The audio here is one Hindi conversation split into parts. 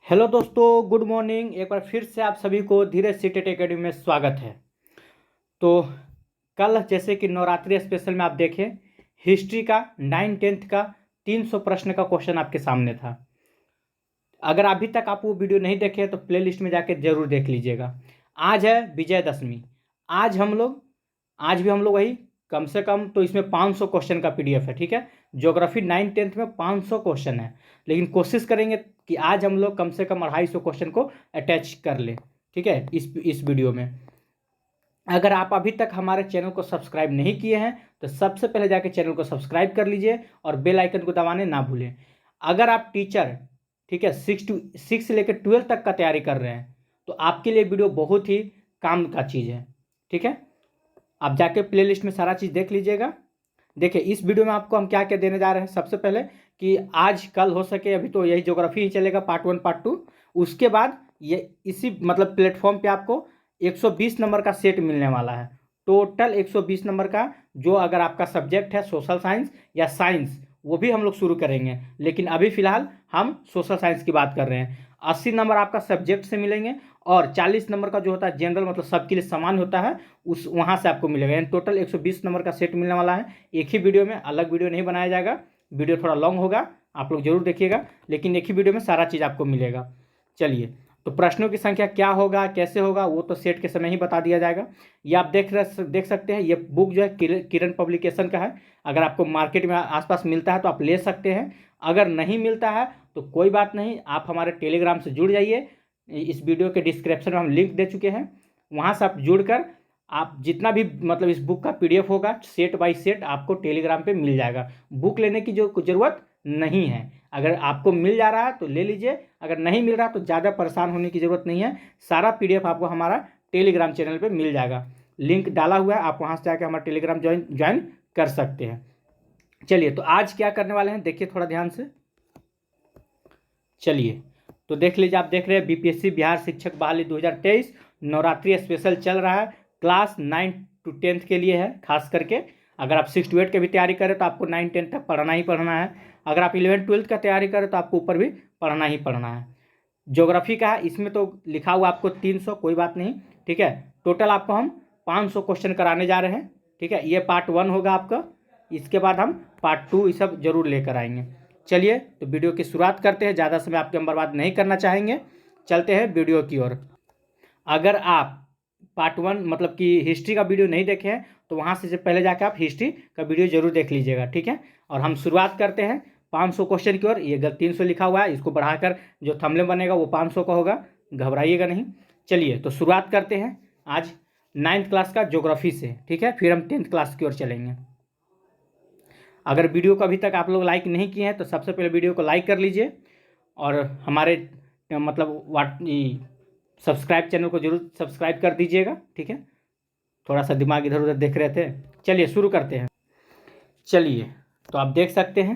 हेलो दोस्तों, गुड मॉर्निंग। एक बार फिर से आप सभी को धीरज सीटेट एकेडमी में स्वागत है। तो कल जैसे कि नवरात्रि स्पेशल में आप देखें, हिस्ट्री का 9th का 300 प्रश्न का क्वेश्चन आपके सामने था। अगर अभी तक आप वो वीडियो नहीं देखे तो प्लेलिस्ट में जाके जरूर देख लीजिएगा। आज है विजयदशमी। आज भी हम लोग वही कम से कम तो इसमें 500 क्वेश्चन का पीडीएफ है। ठीक है, ज्योग्राफी 9th में 500 क्वेश्चन है, लेकिन कोशिश करेंगे कि आज हम लोग कम से कम 250 क्वेश्चन को अटैच कर लें। ठीक है, इस वीडियो में अगर आप अभी तक हमारे चैनल को सब्सक्राइब नहीं किए हैं तो सबसे पहले जाके चैनल को सब्सक्राइब कर लीजिए और बेल आइकन को दबाने ना भूलें। अगर आप टीचर, ठीक है, 6 से लेकर 12 तक का तैयारी कर रहे हैं तो आपके लिए वीडियो बहुत ही काम का चीज़ है। ठीक है, आप जाके प्लेलिस्ट में सारा चीज़ देख लीजिएगा। देखिए, इस वीडियो में आपको हम क्या क्या देने जा रहे हैं। सबसे पहले कि आज कल हो सके अभी तो यही ज्योग्राफी ही चलेगा, पार्ट 1 पार्ट 2। उसके बाद ये इसी मतलब प्लेटफॉर्म पे आपको 120 नंबर का सेट मिलने वाला है। टोटल 120 नंबर का, जो अगर आपका सब्जेक्ट है सोशल साइंस या साइंस, वो भी हम लोग शुरू करेंगे, लेकिन अभी फिलहाल हम सोशल साइंस की बात कर रहे हैं। 80 नंबर आपका सब्जेक्ट से मिलेंगे और 40 नंबर का जो होता है जनरल, मतलब सबके लिए समान होता है, उस वहाँ से आपको मिलेगा। यानी टोटल 120 नंबर का सेट मिलने वाला है। एक ही वीडियो में, अलग वीडियो नहीं बनाया जाएगा। वीडियो थोड़ा लॉन्ग होगा, आप लोग जरूर देखिएगा, लेकिन एक ही वीडियो में सारा चीज़ आपको मिलेगा। चलिए, तो प्रश्नों की संख्या क्या होगा, कैसे होगा, वो तो सेट के समय ही बता दिया जाएगा। ये आप देख सकते हैं। ये बुक जो है किरण पब्लिकेशन का है। अगर आपको मार्केट में आसपास मिलता है तो आप ले सकते हैं। अगर नहीं मिलता है तो कोई बात नहीं, आप हमारे टेलीग्राम से जुड़ जाइए। इस वीडियो के डिस्क्रिप्शन में हम लिंक दे चुके हैं, वहाँ से आप जुड़कर आप जितना भी मतलब इस बुक का पीडीएफ होगा सेट बाय सेट आपको टेलीग्राम पे मिल जाएगा। बुक लेने की जो ज़रूरत नहीं है। अगर आपको मिल जा रहा है तो ले लीजिए, अगर नहीं मिल रहा तो ज़्यादा परेशान होने की ज़रूरत नहीं है। सारा पीडीएफ आपको हमारा टेलीग्राम चैनल पे मिल जाएगा। लिंक डाला हुआ है, आप वहाँ से जाकर हमारा टेलीग्राम ज्वाइन कर सकते हैं। चलिए, तो आज क्या करने वाले हैं देखिए थोड़ा ध्यान से। चलिए, तो देख लीजिए, आप देख रहे हैं बीपीएससी बिहार शिक्षक बहाली 2023 नवरात्रि स्पेशल चल रहा है। क्लास 9 to 10 के लिए है खास करके। अगर आप 6 to 8 की भी तैयारी करें तो आपको 9-10 तक पढ़ना ही पढ़ना है। अगर आप 11-12 का तैयारी करें तो आपको ऊपर भी पढ़ना ही पढ़ना है। ज्योग्राफी का है, इसमें तो लिखा हुआ आपको 300, कोई बात नहीं। ठीक है, टोटल आपको हम 500 क्वेश्चन कराने जा रहे हैं। ठीक है, ये पार्ट 1 होगा आपका। इसके बाद हम पार्ट 2 ये सब जरूर लेकर आएंगे। चलिए, तो वीडियो की शुरुआत करते हैं। ज़्यादा समय आपके हम बर्बाद नहीं करना चाहेंगे, चलते हैं वीडियो की ओर। अगर आप पार्ट 1 मतलब कि हिस्ट्री का वीडियो नहीं देखे हैं तो वहाँ से पहले जाकर आप हिस्ट्री का वीडियो जरूर देख लीजिएगा। ठीक है, और हम शुरुआत करते हैं 500 क्वेश्चन की ओर। ये गलत 300 लिखा हुआ है, इसको बढ़ाकर जो थंबनेल बनेगा वो 500 का होगा, घबराइएगा नहीं। चलिए, तो शुरुआत करते हैं आज 9th क्लास का ज्योग्राफी से। ठीक है, फिर हम 10th क्लास की ओर चलेंगे। अगर वीडियो को अभी तक आप लोग लाइक नहीं किए हैं तो सबसे पहले वीडियो को लाइक कर लीजिए और हमारे मतलब सब्सक्राइब चैनल को जरूर सब्सक्राइब कर दीजिएगा। ठीक है, थोड़ा सा दिमाग इधर उधर देख रहे थे। चलिए शुरू करते हैं। चलिए, तो आप देख सकते हैं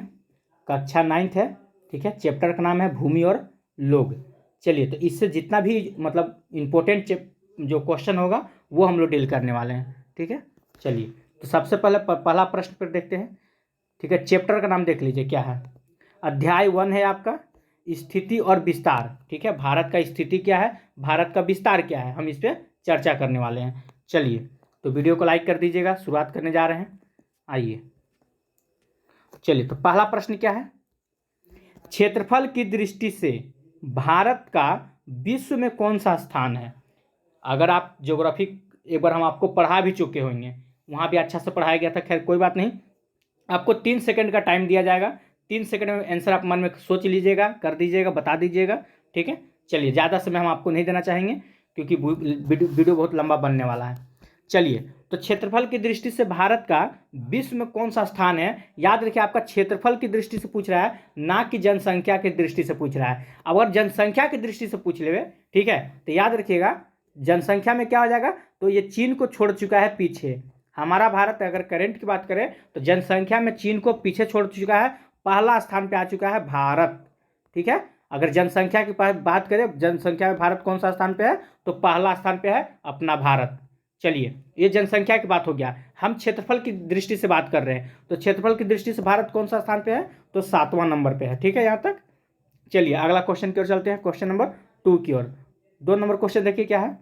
कक्षा 9th है। ठीक है, चैप्टर का नाम है भूमि और लोग। चलिए, तो इससे जितना भी मतलब इम्पोर्टेंट जो क्वेश्चन होगा वो हम लोग डील करने वाले हैं। ठीक है, चलिए, तो सबसे पहले पहला प्रश्न पर देखते हैं। ठीक है, चैप्टर का नाम देख लीजिए क्या है। अध्याय 1 है आपका स्थिति और विस्तार। ठीक है, भारत का स्थिति क्या है, भारत का विस्तार क्या है, हम इस पर चर्चा करने वाले हैं। चलिए, तो वीडियो को लाइक कर दीजिएगा, शुरुआत करने जा रहे हैं। आइए, चलिए, तो पहला प्रश्न क्या है। क्षेत्रफल की दृष्टि से भारत का विश्व में कौन सा स्थान है। अगर आप ज्योग्राफी एक बार हम आपको पढ़ा भी चुके होंगे, वहाँ भी अच्छा से पढ़ाया गया था, खैर कोई बात नहीं। आपको 3 सेकंड का टाइम दिया जाएगा। 3 सेकंड में आंसर आप मन में सोच लीजिएगा, कर दीजिएगा, बता दीजिएगा। ठीक है, चलिए, ज़्यादा समय हम आपको नहीं देना चाहेंगे क्योंकि वीडियो बहुत लंबा बनने वाला है। चलिए, तो क्षेत्रफल की दृष्टि से भारत का विश्व में कौन सा स्थान है। याद रखिए, आपका क्षेत्रफल की दृष्टि से पूछ रहा है, ना कि जनसंख्या की दृष्टि से पूछ रहा है। अगर जनसंख्या की दृष्टि से पूछ ले, ठीक है, तो याद रखिएगा जनसंख्या में क्या हो जाएगा, तो ये चीन को छोड़ चुका है पीछे। हमारा भारत अगर करंट की बात करें तो जनसंख्या में चीन को पीछे छोड़ चुका है, पहला स्थान पे आ चुका है भारत। ठीक है, अगर जनसंख्या की बात करें, जनसंख्या में भारत कौन सा स्थान पे है, तो पहला स्थान पे है अपना भारत। चलिए, ये जनसंख्या की बात हो गया। हम क्षेत्रफल की दृष्टि से बात कर रहे हैं, तो क्षेत्रफल की दृष्टि से भारत कौन सा स्थान पे है, तो 7वां नंबर पे है। ठीक है, यहाँ तक। चलिए अगला क्वेश्चन की ओर चलते हैं, क्वेश्चन नंबर 2 की ओर। 2 नंबर क्वेश्चन देखिए क्या है।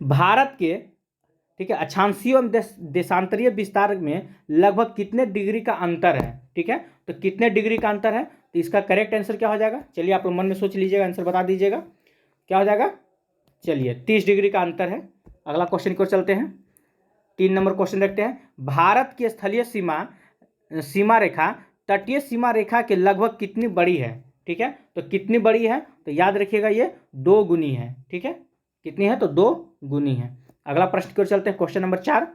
भारत के, ठीक है, अक्षांशीय एवं देशांतरीय विस्तार में लगभग कितने डिग्री का अंतर है, ठीक है, तो कितने डिग्री का अंतर है, तो इसका करेक्ट आंसर क्या हो जाएगा, चलिए आप लोग मन में सोच लीजिएगा, आंसर बता दीजिएगा क्या हो जाएगा। चलिए 30 डिग्री का अंतर है। अगला क्वेश्चन की ओर चलते हैं, 3 नंबर क्वेश्चन देखते हैं। भारत की स्थलीय सीमा रेखा तटीय सीमा रेखा के लगभग कितनी बड़ी है, ठीक है, तो कितनी बड़ी है, तो याद रखिएगा ये 2 गुनी है, ठीक है, कितनी है, तो 2 गुनी है। अगला प्रश्न की ओर चलते हैं, क्वेश्चन नंबर 4।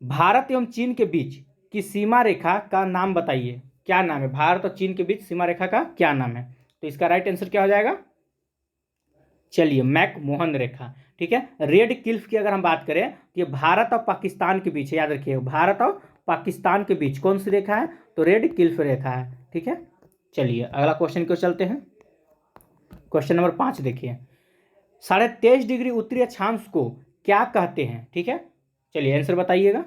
भारत एवं चीन के बीच की सीमा रेखा का नाम बताइए, क्या नाम है, भारत और चीन के बीच सीमा रेखा का क्या नाम है, तो इसका राइट आंसर क्या हो जाएगा, चलिए मैकमोहन रेखा, ठीक है। रेड क्लिफ की अगर हम बात करें तो ये भारत और पाकिस्तान के बीच है, याद रखिए भारत और पाकिस्तान के बीच कौन सी रेखा है, तो रेड क्लिफ रेखा है, ठीक है। चलिए अगला क्वेश्चन को चलते हैं, क्वेश्चन नंबर 5 देखिए। 23.5 डिग्री उत्तरी अक्षांश को क्या कहते हैं, ठीक है, चलिए आंसर बताइएगा।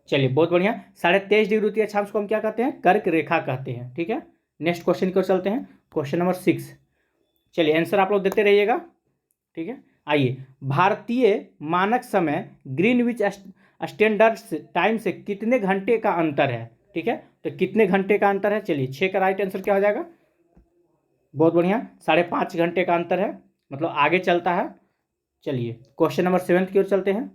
चलिए बहुत बढ़िया, 23.5 डिग्री उत्तरी अक्षांश को हम क्या कहते हैं, कर्क रेखा कहते हैं, ठीक है। नेक्स्ट क्वेश्चन की ओर चलते हैं, क्वेश्चन नंबर 6। चलिए आंसर आप लोग देते रहिएगा, ठीक है। आइए, भारतीय मानक समय ग्रीनविच स्टैंडर्ड टाइम से कितने घंटे का अंतर है, ठीक है, तो कितने घंटे का अंतर है, चलिए 6 का राइट आंसर क्या हो जाएगा, बहुत बढ़िया, 5.5 घंटे का अंतर है, मतलब आगे चलता है। चलिए क्वेश्चन नंबर 7 की ओर चलते हैं।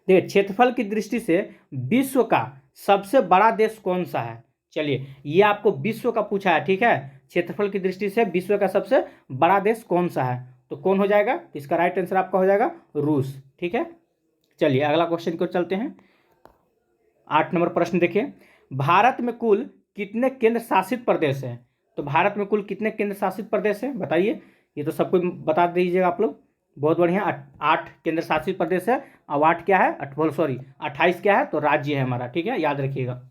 देखिए, क्षेत्रफल की दृष्टि से विश्व का सबसे बड़ा देश कौन सा है, चलिए ये आपको विश्व का पूछा है, ठीक है, क्षेत्रफल की दृष्टि से विश्व का सबसे बड़ा देश कौन सा है, तो कौन हो जाएगा, तो इसका राइट आंसर आपका हो जाएगा रूस, ठीक है। चलिए अगला क्वेश्चन की ओर चलते हैं, 8 नंबर प्रश्न देखिए। भारत में कुल कितने केंद्र शासित प्रदेश हैं, तो भारत में कुल कितने केंद्र शासित प्रदेश हैं बताइए, ये तो सबको बता दीजिएगा आप लोग, बहुत बढ़िया, 8 केंद्र शासित प्रदेश है, अब 8 क्या है, 28 क्या है, तो राज्य है हमारा, ठीक है, याद रखिएगा।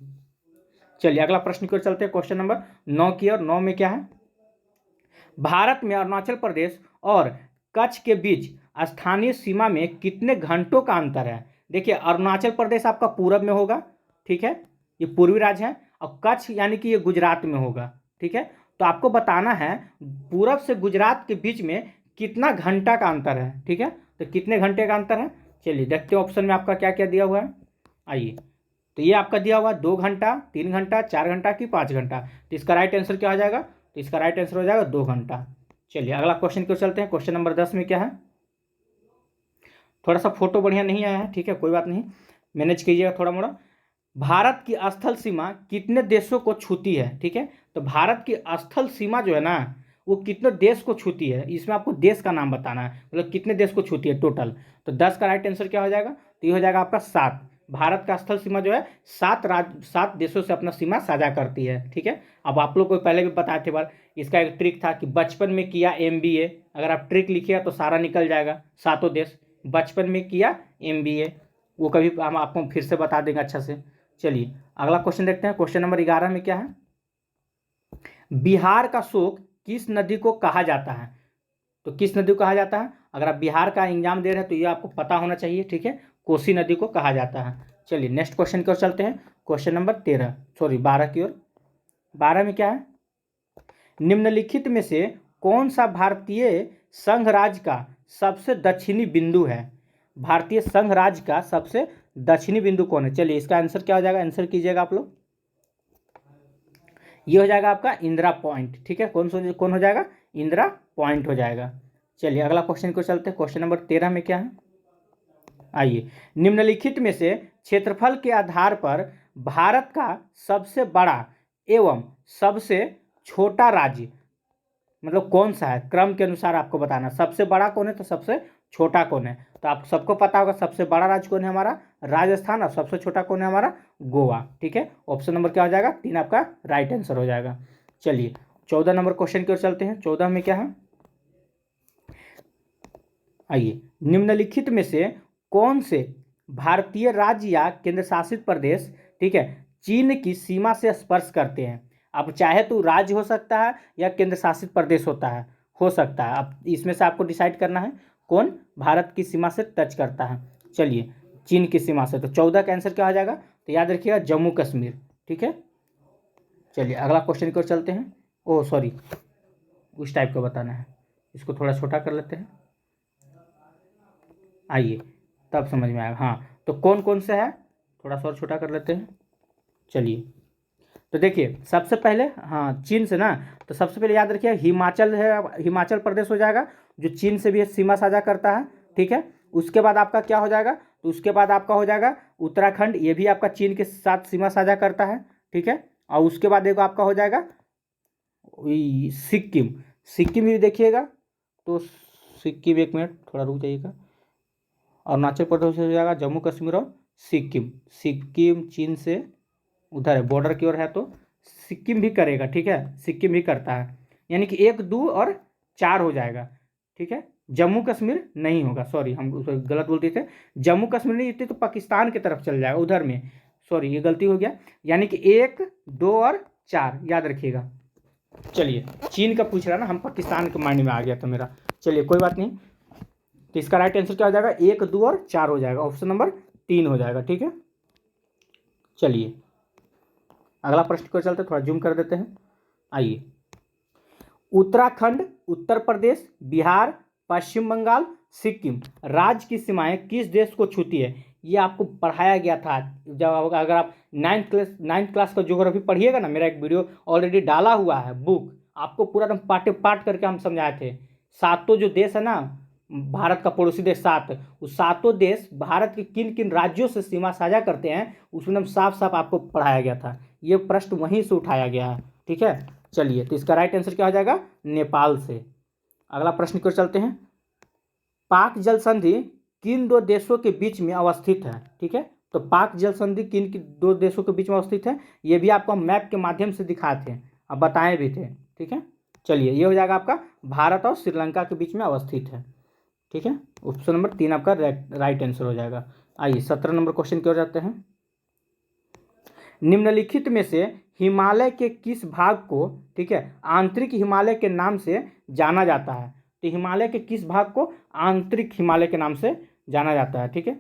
चलिए अगला प्रश्न की ओर चलते हैं, क्वेश्चन नंबर 9 की ओर। 9 में क्या है, भारत में अरुणाचल प्रदेश और कच्छ के बीच स्थानीय सीमा में कितने घंटों का अंतर है, देखिए अरुणाचल प्रदेश आपका पूरब में होगा, ठीक है, ये पूर्वी राज्य है, और कच्छ यानी कि ये गुजरात में होगा, ठीक है, तो आपको बताना है पूरब से गुजरात के बीच में कितना घंटा का अंतर है, ठीक है, तो कितने घंटे का अंतर है, चलिए देखते हैं ऑप्शन में आपका क्या क्या दिया हुआ है। आइए, तो ये आपका दिया हुआ 2 घंटा, 3 घंटा, 4 घंटा कि 5 घंटा, तो इसका राइट आंसर क्या हो जाएगा, तो इसका राइट आंसर हो जाएगा 2 घंटा। चलिए अगला क्वेश्चन की ओर चलते हैं, क्वेश्चन नंबर 10 में क्या है, थोड़ा सा फोटो बढ़िया नहीं आया है, ठीक है, कोई बात नहीं, मैनेज कीजिएगा थोड़ा मोड़ा। भारत की स्थल सीमा कितने देशों को छूती है, ठीक है, तो भारत की स्थल सीमा जो है ना वो कितने देश को छूती है, इसमें आपको देश का नाम बताना है, मतलब कितने देश को छूती है टोटल, तो 10 का राइट आंसर क्या हो जाएगा, तो ये हो जाएगा आपका 7। भारत का स्थल सीमा जो है 7 देशों से अपना सीमा साझा करती है, ठीक है। अब आप लोग को पहले भी बताए थे बार, इसका एक ट्रिक था कि बचपन में किया MBA, अगर आप ट्रिक लिखिए तो सारा निकल जाएगा, 7 देश, बचपन में किया MBA, वो कभी हम आपको फिर से बता देंगे अच्छा से। चलिए अगला क्वेश्चन देखते हैं, क्वेश्चन नंबर 11 में क्या है, बिहार का शोक किस नदी को कहा जाता है, तो किस नदी को कहा जाता है, अगर आप बिहार का एग्जाम दे रहे हैं तो ये आपको पता होना चाहिए, ठीक है, कोसी नदी को कहा जाता है। चलिए नेक्स्ट क्वेश्चन की ओर चलते हैं, क्वेश्चन नंबर 12 की ओर। 12 में क्या है, निम्नलिखित में से कौन सा भारतीय संघ राज्य का सबसे दक्षिणी बिंदु है, भारतीय संघ राज्य का सबसे दक्षिणी बिंदु कौन है, चलिए इसका आंसर क्या हो जाएगा, आंसर कीजिएगा आप लोग, ये हो जाएगा आपका इंदिरा पॉइंट, ठीक है, कौन हो जाएगा, इंदिरा पॉइंट हो जाएगा। चलिए अगला क्वेश्चन को चलते हैं, क्वेश्चन नंबर 13 में क्या है, आइए, निम्नलिखित में से क्षेत्रफल के आधार पर भारत का सबसे बड़ा एवं सबसे छोटा राज्य मतलब कौन सा है, क्रम के अनुसार आपको बताना, सबसे बड़ा कौन है तो सबसे छोटा कौन है, तो आप सबको पता होगा सबसे बड़ा राज्य कौन है हमारा, राजस्थान, और सबसे छोटा कौन है हमारा, गोवा, ठीक है, ऑप्शन नंबर क्या हो जाएगा, 3 आपका राइट आंसर हो जाएगा। चलिए 14 नंबर क्वेश्चन की ओर चलते हैं, 14 में क्या है, आइए, निम्नलिखित में से कौन से भारतीय राज्य या केंद्र शासित प्रदेश, ठीक है, चीन की सीमा से स्पर्श करते हैं, अब चाहे तो राज्य हो सकता है या केंद्र शासित प्रदेश हो सकता है, अब इसमें से आपको डिसाइड करना है कौन भारत की सीमा से टच करता है। चलिए चीन की सीमा से, तो 14 का आंसर क्या हो जाएगा, तो याद रखिएगा जम्मू कश्मीर, ठीक है। चलिए अगला क्वेश्चन की ओर चलते हैं, ओ सॉरी, उस टाइप का बताना है। इसको थोड़ा छोटा कर लेते हैं, आइए तब समझ में आएगा। हाँ, तो कौन कौन से है, थोड़ा सा और छोटा कर लेते हैं। चलिए, तो देखिए सबसे पहले, हाँ चीन से ना, तो सबसे पहले याद रखिए हिमाचल है, हिमाचल प्रदेश हो जाएगा, जो चीन से भी सीमा साझा करता है। ठीक है, उसके बाद आपका क्या हो जाएगा, तो उसके बाद आपका हो जाएगा उत्तराखंड, ये भी आपका चीन के साथ सीमा साझा करता है। ठीक है, और उसके बाद देखो आपका हो जाएगा सिक्किम, सिक्किम भी देखिएगा, तो सिक्किम, एक मिनट थोड़ा रुक जाइएगा, अरुणाचल प्रदेश हो जाएगा, जम्मू कश्मीर और सिक्किम, सिक्किम चीन से उधर है, बॉर्डर की ओर है, तो सिक्किम भी करेगा। ठीक है, सिक्किम भी करता है, यानी कि 1, 2 और 4 हो जाएगा। ठीक है, जम्मू कश्मीर नहीं होगा, सॉरी हम उसको गलत बोलते थे, जम्मू कश्मीर नहीं होती तो पाकिस्तान की तरफ चल जाएगा उधर में, सॉरी ये गलती हो गया, यानी कि 1, 2 और 4 याद रखिएगा। चलिए, चीन का पूछ रहा ना, हम पाकिस्तान के माइंड में आ गया था मेरा, चलिए कोई बात नहीं। तो इसका राइट आंसर क्या हो जाएगा, 1, 2 और 4 हो जाएगा, ऑप्शन नंबर 3 हो जाएगा। ठीक है, चलिए अगला प्रश्न को चलते, थोड़ा जूम कर देते हैं। आइए, उत्तराखंड, उत्तर प्रदेश, बिहार, पश्चिम बंगाल, सिक्किम राज्य की सीमाएं किस देश को छूती है, ये आपको पढ़ाया गया था जब, अगर आप नाइन्थ क्लास का ज्योग्राफी पढ़िएगा ना, मेरा एक वीडियो ऑलरेडी डाला हुआ है, बुक आपको पूरा एकदम पार्ट पार्ट करके हम समझाए थे। सातों जो देश है ना, भारत का पड़ोसी देश 7, उस सातों देश भारत के किन किन राज्यों से सीमा साझा करते हैं, उसमें हम साफ साफ आपको पढ़ाया गया था, ये प्रश्न वहीं से उठाया गया है। ठीक है, चलिए, तो इसका राइट आंसर क्या हो जाएगा, नेपाल से। अगला प्रश्न की ओर चलते हैं, पाक जल संधि किन 2 देशों के बीच में अवस्थित है। ठीक है, तो पाक जल संधि किन 2 देशों के बीच में अवस्थित है, ये भी आपको हम मैप के माध्यम से दिखाए थे, अब बताए भी थे। ठीक है, चलिए ये हो जाएगा आपका भारत और श्रीलंका के बीच में अवस्थित है। ठीक है, ऑप्शन नंबर 3 आपका राइट आंसर हो जाएगा। आइए 17 नंबर क्वेश्चन की ओर जाते हैं, निम्नलिखित में से हिमालय के किस भाग को, ठीक है, आंतरिक हिमालय के नाम से जाना जाता है, तो हिमालय के किस भाग को आंतरिक हिमालय के नाम से जाना जाता है। ठीक है,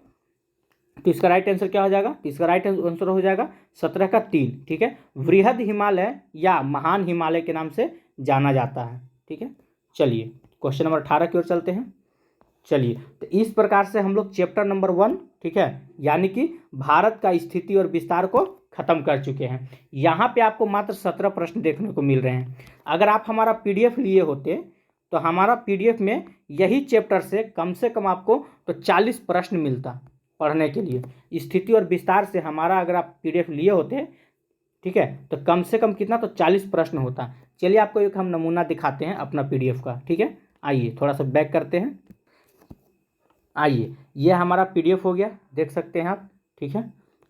तो इसका राइट आंसर क्या हो जाएगा, तो इसका राइट आंसर हो जाएगा 17 का 3। ठीक है, वृहद हिमालय या महान हिमालय के नाम से जाना जाता है। ठीक है, चलिए क्वेश्चन नंबर 18 की ओर चलते हैं। चलिए, तो इस प्रकार से हम लोग चैप्टर नंबर 1, ठीक है, यानी कि भारत का स्थिति और विस्तार को खत्म कर चुके हैं। यहाँ पे आपको मात्र 17 प्रश्न देखने को मिल रहे हैं। अगर आप हमारा पीडीएफ लिए होते तो हमारा पीडीएफ में यही चैप्टर से कम आपको तो 40 प्रश्न मिलता पढ़ने के लिए। स्थिति और विस्तार से हमारा अगर आप पीडीएफ लिए होते, ठीक है, तो कम से कम कितना, तो 40 प्रश्न होता। चलिए आपको एक हम नमूना दिखाते हैं अपना पीडीएफ का। ठीक है, आइए थोड़ा सा बैक करते हैं। आइए, ये हमारा पीडीएफ हो गया, देख सकते हैं आप। ठीक है,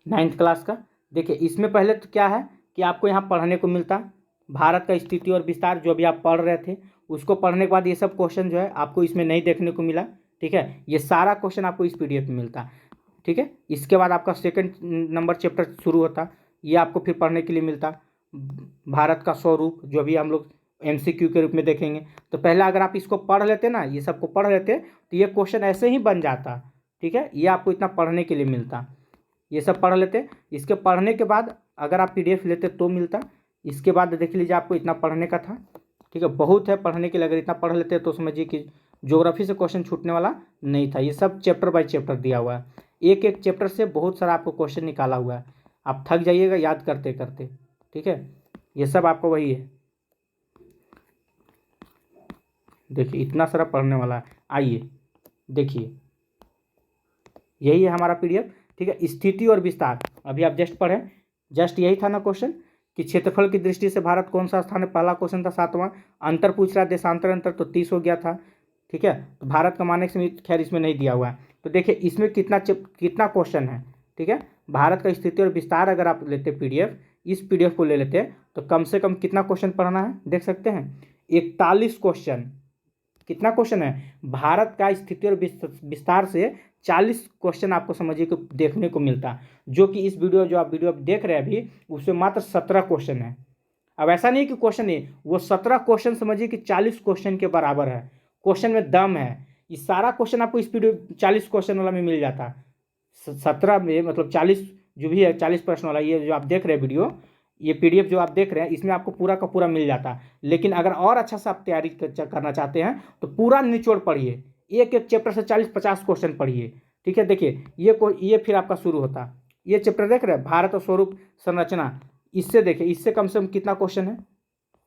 9th क्लास का। देखिए इसमें पहले तो क्या है कि आपको यहाँ पढ़ने को मिलता भारत का स्थिति और विस्तार, जो भी आप पढ़ रहे थे उसको पढ़ने के बाद ये सब क्वेश्चन जो है आपको इसमें नहीं देखने को मिला। ठीक है, ये सारा क्वेश्चन आपको इस पीडीएफ में मिलता। ठीक है, इसके बाद आपका 2nd नंबर चैप्टर शुरू होता, ये आपको फिर पढ़ने के लिए मिलता, भारत का स्वरूप, जो भी हम लोग एमसीक्यू के रूप में देखेंगे। तो पहले अगर आप इसको पढ़ लेते ना, ये सबको पढ़ लेते, तो ये क्वेश्चन ऐसे ही बन जाता। ठीक है, ये आपको इतना पढ़ने के लिए मिलता, ये सब पढ़ लेते। इसके पढ़ने के बाद अगर आप पीडीएफ लेते तो मिलता। इसके बाद देख लीजिए आपको इतना पढ़ने का था। ठीक है, बहुत है पढ़ने के लिए, अगर इतना पढ़ लेते तो समझिए कि ज्योग्राफी से क्वेश्चन छूटने वाला नहीं था। ये सब चैप्टर बाय चैप्टर दिया हुआ है, एक एक चैप्टर से बहुत सारा आपको क्वेश्चन निकाला हुआ है, आप थक जाइएगा याद करते करते। ठीक है, ये सब आपको वही है, देखिए इतना सारा पढ़ने वाला है। आइए देखिए, यही है हमारा पीडीएफ। ठीक है, स्थिति और विस्तार अभी आप जस्ट पढ़े, जस्ट यही था ना क्वेश्चन कि क्षेत्रफल की दृष्टि से भारत कौन सा स्थान है, पहला क्वेश्चन था। 7वां अंतर पूछ रहा है, देशांतर अंतर, तो 30 हो गया था। ठीक है, तो भारत का मानक से खैर इसमें नहीं दिया हुआ है, तो देखिए इसमें कितना क्वेश्चन है। ठीक है, भारत का स्थिति और विस्तार अगर आप लेते पीडीएफ, इस पीडीएफ को ले लेते तो कम से कम कितना क्वेश्चन पढ़ना है, देख सकते हैं 41 क्वेश्चन। कितना क्वेश्चन है, भारत का स्थिति और विस्तार से 40 क्वेश्चन आपको समझिए को देखने को मिलता, जो कि इस वीडियो जो आप वीडियो देख रहे हैं अभी, उसमें मात्र 17 क्वेश्चन है। अब ऐसा नहीं कि क्वेश्चन नहीं, वो 17 क्वेश्चन समझिए कि 40 क्वेश्चन के बराबर है, क्वेश्चन में दम है। ये सारा क्वेश्चन आपको इस वीडियो 40 क्वेश्चन वाला में मिल जाता, 17 में मतलब 40 जो भी है 40 प्रश्न वाला, ये जो आप देख रहे हैं वीडियो, ये पीडीएफ जो आप देख रहे हैं इसमें आपको पूरा का पूरा मिल जाता है। लेकिन अगर और अच्छा से आप तैयारी करना चाहते हैं तो पूरा निचोड़ पढ़िए, एक एक चैप्टर से 40-50 क्वेश्चन पढ़िए। ठीक है, देखिए ये फिर आपका शुरू होता है। ये चैप्टर देख रहे हैं, भारत और स्वरूप संरचना, इससे देखिए, इससे कम से कम कितना क्वेश्चन है,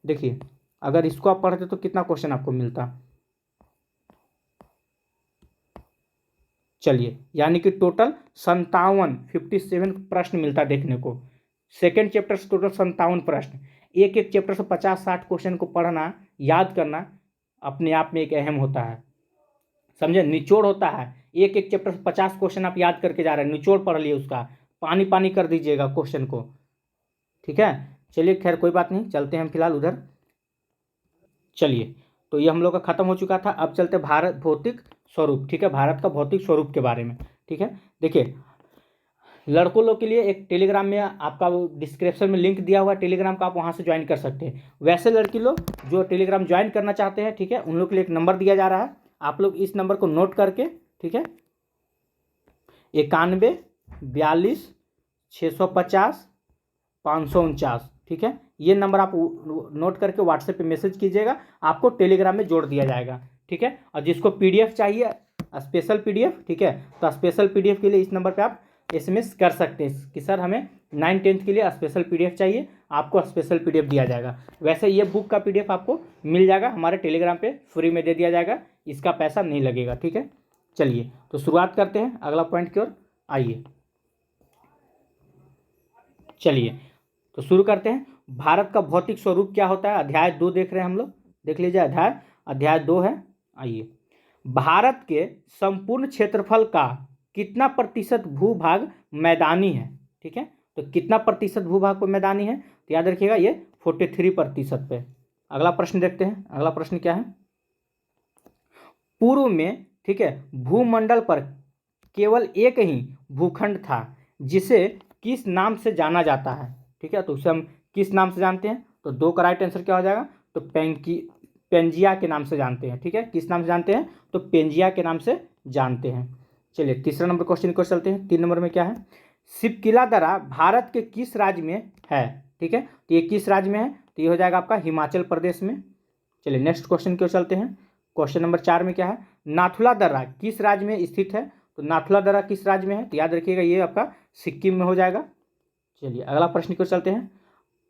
देखिए अगर इसको आप पढ़ते तो कितना क्वेश्चन आपको मिलता। चलिए, यानी कि टोटल 57 प्रश्न मिलता देखने को। सेकेंड चैप्टर से टोटल 57 प्रश्न, एक एक चैप्टर से 50-60 क्वेश्चन को पढ़ना, याद करना अपने आप में एक अहम होता है, समझे, निचोड़ होता है। एक एक चैप्टर से 50 क्वेश्चन आप याद करके जा रहे हैं, निचोड़ पढ़ लिए, उसका पानी पानी कर दीजिएगा क्वेश्चन को। ठीक है, चलिए खैर कोई बात नहीं, चलते हैं हम फिलहाल उधर। चलिए, तो ये हम लोग का खत्म हो चुका था। अब चलते भारत भौतिक स्वरूप। ठीक है, भारत का भौतिक स्वरूप के बारे में। ठीक है, देखिए लड़कों लोग के लिए एक टेलीग्राम में आपका डिस्क्रिप्शन में लिंक दिया हुआ है टेलीग्राम का, आप वहाँ से ज्वाइन कर सकते हैं। वैसे लड़की लोग जो टेलीग्राम ज्वाइन करना चाहते हैं, ठीक है, उन लोग के लिए एक नंबर दिया जा रहा है, आप लोग इस नंबर को नोट करके, ठीक है, 91 42 650 549, ठीक है, ये नंबर आप नोट करके व्हाट्सएप पे मैसेज कीजिएगा, आपको टेलीग्राम में जोड़ दिया जाएगा। ठीक है, और जिसको पीडीएफ चाहिए, स्पेशल पीडीएफ, ठीक है, तो स्पेशल पीडीएफ के लिए इस नंबर पे आप एसएमएस कर सकते हैं कि सर हमें 9-10 के लिए स्पेशल पीडीएफ चाहिए, आपको स्पेशल पीडीएफ दिया जाएगा। वैसे ये बुक का पीडीएफ आपको मिल जाएगा हमारे टेलीग्राम पे, फ्री में दे दिया जाएगा, इसका पैसा नहीं लगेगा। ठीक है, चलिए तो शुरुआत करते हैं अगला पॉइंट की ओर, आइए। चलिए तो शुरू करते हैं। भारत का भौतिक स्वरूप क्या होता है, अध्याय 2 देख रहे हैं हम लोग, देख लीजिए अध्याय 2 है। आइए, भारत के संपूर्ण क्षेत्रफल का कितना प्रतिशत भूभाग मैदानी है। ठीक है, तो कितना प्रतिशत भूभाग को मैदानी है, तो याद रखिएगा ये 43% पे। अगला प्रश्न देखते हैं, अगला प्रश्न क्या है। पूर्व में, ठीक है, भूमंडल पर केवल एक ही भूखंड था जिसे किस नाम से जाना जाता है। ठीक है, तो उसे हम किस नाम से जानते हैं, तो 2 का राइट आंसर क्या हो जाएगा, तो पेंजिया के नाम से जानते हैं। ठीक है, किस नाम से जानते हैं, तो पेंजिया के नाम से जानते हैं। चलिए तीसरा नंबर क्वेश्चन को चलते हैं। 3 नंबर में क्या है, शिवकिला दर्रा भारत के किस राज्य में है। ठीक है, तो ये किस राज्य में है, तो ये हो जाएगा आपका हिमाचल प्रदेश में। चलिए नेक्स्ट क्वेश्चन की ओर चलते हैं। क्वेश्चन नंबर 4 में क्या है, नाथुला दर्रा किस राज्य में स्थित है, तो नाथुला दर्रा किस राज्य में है, तो याद रखिएगा ये आपका सिक्किम में हो जाएगा। चलिए अगला प्रश्न की ओर चलते हैं।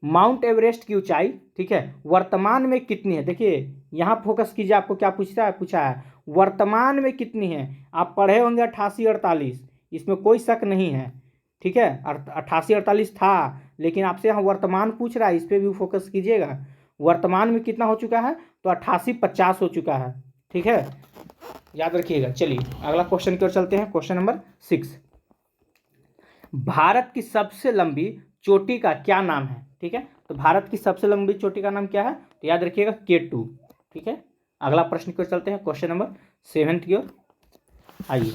माउंट एवरेस्ट की ऊंचाई, ठीक है, वर्तमान में कितनी है। देखिए यहाँ फोकस कीजिए, आपको क्या पूछा है वर्तमान में कितनी है। आप पढ़े होंगे 88-48, इसमें कोई शक नहीं है। ठीक है, 88-48 था, लेकिन आपसे यहाँ वर्तमान पूछ रहा है, इस पर भी फोकस कीजिएगा। वर्तमान में कितना हो चुका है, तो 88-50 हो चुका है। ठीक है, याद रखिएगा। चलिए अगला क्वेश्चन की ओर चलते हैं। क्वेश्चन नंबर 6, भारत की सबसे लंबी चोटी का क्या नाम है। ठीक है, तो भारत की सबसे लंबी चोटी का नाम क्या है, तो याद रखिएगा K2। ठीक है, अगला प्रश्न की ओर चलते हैं। क्वेश्चन नंबर 7 की ओर, आइए।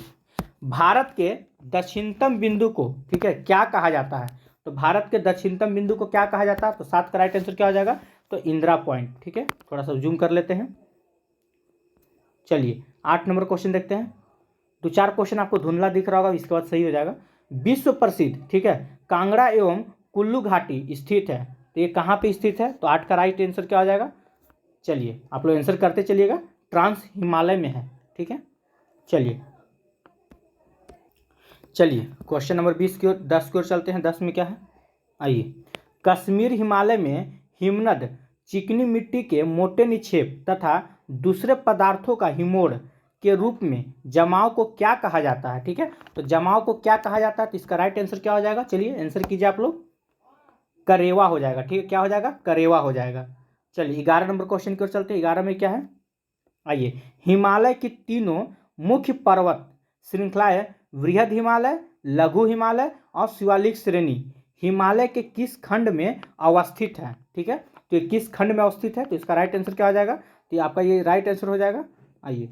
भारत के दक्षिणतम बिंदु को, ठीक है, क्या कहा जाता है, तो भारत के दक्षिणतम बिंदु को क्या कहा जाता है, तो 7 का राइट आंसर क्या हो जाएगा, तो इंदिरा पॉइंट। ठीक है, थोड़ा सा जूम कर लेते हैं। चलिए 8 नंबर क्वेश्चन देखते हैं। 2-4 क्वेश्चन आपको धुंधला दिख रहा होगा, इसके बाद सही हो जाएगा। विश्व प्रसिद्ध, ठीक है, कांगड़ा एवं कुल्लू घाटी स्थित है, तो ये कहाँ पे स्थित है, तो 8 का राइट आंसर क्या हो जाएगा। चलिए आप लोग आंसर करते चलिएगा, ट्रांस हिमालय में है। ठीक है, चलिए क्वेश्चन नंबर 10 की ओर चलते हैं। 10 में क्या है, आइए। कश्मीर हिमालय में हिमनद, चिकनी मिट्टी के मोटे निक्षेप तथा दूसरे पदार्थों का हिमोड़ के रूप में जमाव को क्या कहा जाता है। ठीक है, तो जमाव को क्या कहा जाता है, तो इसका राइट आंसर क्या हो जाएगा, चलिए आंसर कीजिए आप लोग, करेवा हो जाएगा। ठीक है, क्या हो जाएगा, करेवा हो जाएगा। चलिए 11 नंबर क्वेश्चन की ओर चलते हैं। 11 में क्या है, आइए। हिमालय की तीनों मुख्य पर्वत श्रृंखलाएं वृहद हिमालय, लघु हिमालय और शिवालिक श्रेणी हिमालय के किस खंड में अवस्थित है। ठीक है, तो ये किस खंड में अवस्थित है, तो इसका राइट आंसर क्या हो जाएगा, तो आपका ये राइट आंसर हो जाएगा, आइए,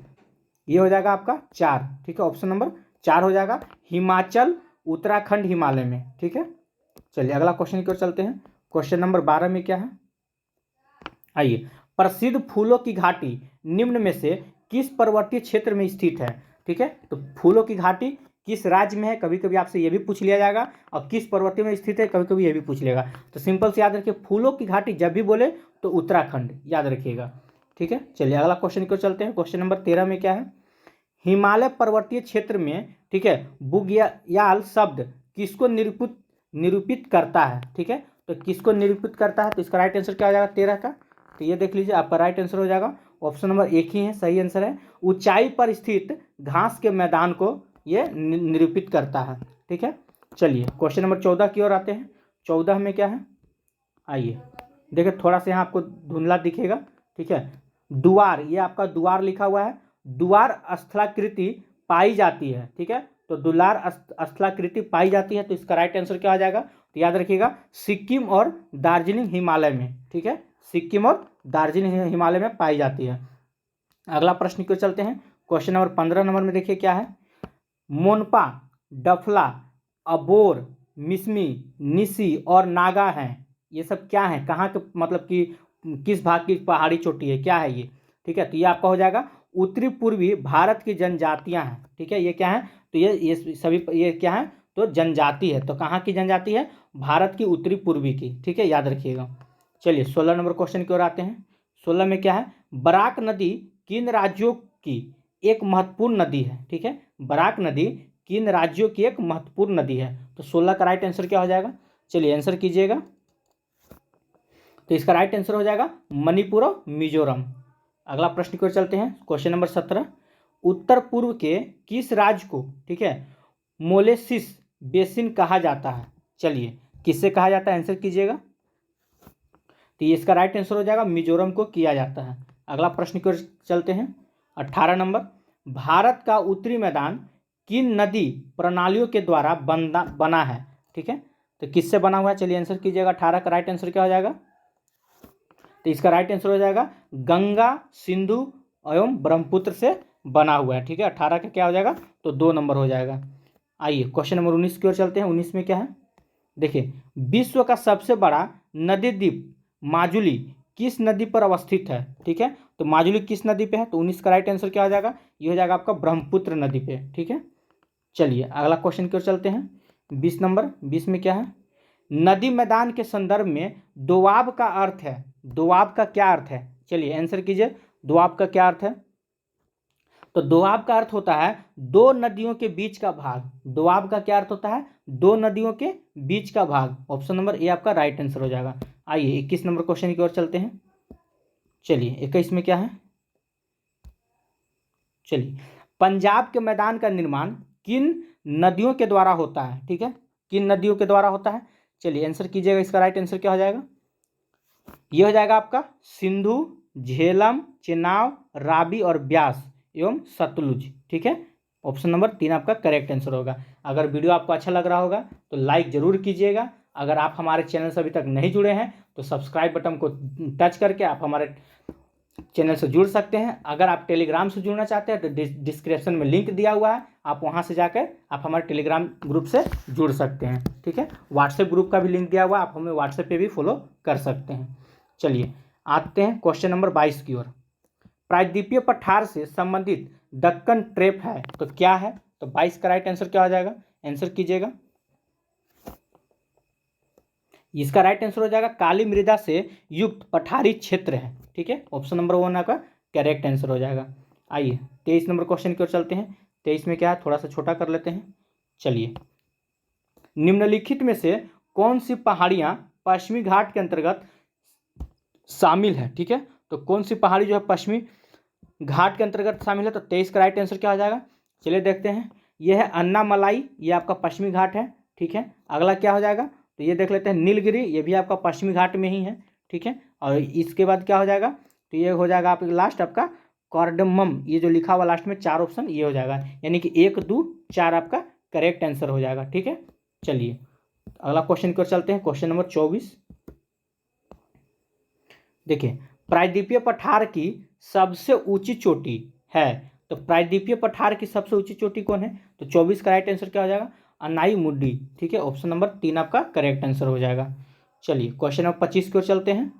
ये हो जाएगा आपका 4। ठीक है, ऑप्शन नंबर 4 हो जाएगा, हिमाचल उत्तराखंड हिमालय में। ठीक है, चलिए अगला क्वेश्चन की ओर चलते हैं। क्वेश्चन नंबर 12 में क्या है, आइए। प्रसिद्ध फूलों की घाटी निम्न में से किस पर्वतीय क्षेत्र में स्थित है। ठीक है, तो फूलों की घाटी किस राज्य में है, कभी कभी आपसे ये भी पूछ लिया जाएगा, और किस पर्वत में स्थित है, कभी कभी ये भी पूछ लेगा। तो सिंपल से याद रखिए, फूलों की घाटी जब भी बोले तो उत्तराखंड याद रखिएगा। ठीक है, चलिए अगला क्वेश्चन को चलते हैं। क्वेश्चन नंबर 13 में क्या है, हिमालय पर्वतीय क्षेत्र में, ठीक है, बुग्याल शब्द किसको निरूपित करता है। ठीक है, तो किसको निरूपित करता है, तो इसका राइट आंसर क्या हो जाएगा 13 का। तो ये देख लीजिए, आपका राइट आंसर हो जाएगा ऑप्शन नंबर 1 ही है, सही आंसर है। ऊंचाई पर स्थित घास के मैदान को ये निरूपित करता है। ठीक है, चलिए क्वेश्चन नंबर 14 की ओर आते हैं। 14 में क्या है, आइए देखिए, थोड़ा सा यहाँ आपको धुंधला दिखेगा। ठीक है, द्वार, ये आपका द्वार लिखा हुआ है, द्वार स्थलाकृति पाई जाती है। ठीक है, तो दुलार स्थलाकृति पाई जाती है, तो इसका राइट आंसर क्या आ जाएगा, तो याद रखिएगा सिक्किम और दार्जिलिंग हिमालय में। ठीक है, सिक्किम और दार्जिलिंग हिमालय में पाई जाती है। अगला प्रश्न की ओर चलते हैं। क्वेश्चन नंबर 15 नंबर में देखिए क्या है, मोनपा, डफला, अबोर, मिसमी, निसी और नागा हैं, ये सब क्या है, कहाँ के, मतलब कि किस भाग की पहाड़ी चोटी है, क्या है ये। ठीक है, तो ये आपका हो जाएगा उत्तरी पूर्वी भारत की जनजातियां हैं। ठीक है, ये क्या है, तो ये सभी ये क्या है, तो जनजाति है। तो कहाँ की जनजाति है, भारत की उत्तरी पूर्वी की। ठीक है, याद रखिएगा। चलिए 16 नंबर क्वेश्चन की ओर आते हैं। 16 में क्या है, बराक नदी किन राज्यों की एक महत्वपूर्ण नदी है। ठीक है, बराक नदी किन राज्यों की एक महत्वपूर्ण नदी है। तो 16 का राइट आंसर क्या हो जाएगा, चलिए आंसर कीजिएगा। तो इसका राइट आंसर हो जाएगा मणिपुर और मिजोरम। अगला प्रश्न की ओर चलते हैं। क्वेश्चन नंबर 17, उत्तर पूर्व के किस राज्य को, ठीक है, मोलेसिस बेसिन कहा जाता है। चलिए किससे कहा जाता है, आंसर कीजिएगा। तो इसका राइट आंसर हो जाएगा मिजोरम को किया जाता है। अगला प्रश्न की ओर चलते हैं। 18 नंबर, भारत का उत्तरी मैदान किन नदी प्रणालियों के द्वारा बना है। ठीक है, तो किससे बना हुआ है, चलिए आंसर कीजिएगा। 18 का राइट आंसर क्या हो जाएगा, तो इसका राइट आंसर हो जाएगा गंगा, सिंधु एवं ब्रह्मपुत्र से बना हुआ है। ठीक है, 18 का क्या हो जाएगा, तो 2 नंबर हो जाएगा। आइए क्वेश्चन नंबर 19 की ओर चलते हैं। 19 में क्या है, देखिए, विश्व का सबसे बड़ा नदी द्वीप माजुली किस नदी पर अवस्थित है। ठीक है, तो माजुली किस नदी पे है, तो 19 का राइट आंसर क्या हो जाएगा, ये हो जाएगा आपका ब्रह्मपुत्र नदी पे। ठीक है, चलिए अगला क्वेश्चन की ओर चलते हैं। 20 नंबर, 20 में क्या है, नदी मैदान के संदर्भ में दोआब का अर्थ है, दोआब का क्या अर्थ है, चलिए आंसर कीजिए। दोआब का क्या अर्थ है, तो दोआब का अर्थ होता है दो नदियों के बीच का भाग। दोआब का क्या अर्थ होता है, दो नदियों के बीच का भाग। ऑप्शन नंबर ए आपका राइट आंसर हो जाएगा। आइए 21 नंबर क्वेश्चन की ओर चलते हैं। चलिए 21 में क्या है, चलिए, पंजाब के मैदान का निर्माण किन नदियों के द्वारा होता है। ठीक है, किन नदियों के द्वारा होता है, चलिए आंसर कीजिएगा। इसका राइट आंसर क्या हो जाएगा, ये हो जाएगा आपका सिंधु, झेलम, चेनाब, रावी और ब्यास एवं सतलुज। ठीक है, ऑप्शन नंबर 3 आपका करेक्ट आंसर होगा। अगर वीडियो आपको अच्छा लग रहा होगा तो लाइक जरूर कीजिएगा। अगर आप हमारे चैनल से अभी तक नहीं जुड़े हैं तो सब्सक्राइब बटन को टच करके आप हमारे चैनल से जुड़ सकते हैं। अगर आप टेलीग्राम से जुड़ना चाहते हैं तो डिस्क्रिप्शन में लिंक दिया हुआ है, आप वहां से जाकर आप हमारे टेलीग्राम ग्रुप से जुड़ सकते हैं। ठीक है, व्हाट्सएप ग्रुप का भी लिंक दिया हुआ है, आप हमें व्हाट्सएप पे भी फॉलो कर सकते हैं। चलिए आते हैं क्वेश्चन नंबर 22 की ओर। प्रायद्वीपीय पठार से संबंधित दक्कन ट्रेप है, तो क्या है, तो 22 का राइट आंसर क्या हो जाएगा, आंसर कीजिएगा। इसका राइट आंसर हो जाएगा काली मृदा से युक्त पठारी क्षेत्र है। ठीक है, ऑप्शन नंबर 1 आपका करेक्ट आंसर हो जाएगा। आइए 23 नंबर क्वेश्चन की ओर चलते हैं। 23 में क्या है, थोड़ा सा छोटा कर लेते हैं। चलिए, निम्नलिखित में से कौन सी पहाड़ियां पश्चिमी घाट के अंतर्गत शामिल है। ठीक है, तो कौन सी पहाड़ी जो है पश्चिमी घाट के अंतर्गत शामिल है, तो 23 का राइट आंसर क्या हो जाएगा, चलिए देखते हैं। यह है अन्नामलाई, ये आपका पश्चिमी घाट है। ठीक है, अगला क्या हो जाएगा, तो ये देख लेते हैं नीलगिरी, ये भी आपका पश्चिमी घाट में ही है। ठीक है, और इसके बाद क्या हो जाएगा, तो ये हो जाएगा आपका लास्ट आपका कार्डमम, ये जो लिखा हुआ लास्ट में 4 ऑप्शन ये हो जाएगा, यानी कि 1, 2, 4 आपका करेक्ट आंसर हो जाएगा। ठीक है, चलिए अगला क्वेश्चन की ओर चलते हैं। क्वेश्चन नंबर 24, देखिए, प्रायद्वीपीय पठार की सबसे ऊंची चोटी है, तो प्रायद्वीपीय पठार की सबसे ऊंची चोटी कौन है, तो 24 का राइट आंसर क्या हो जाएगा, अनाई मुड्डी। ठीक है, ऑप्शन नंबर 3 आपका करेक्ट आंसर हो जाएगा। चलिए क्वेश्चन नंबर 25 की ओर चलते हैं।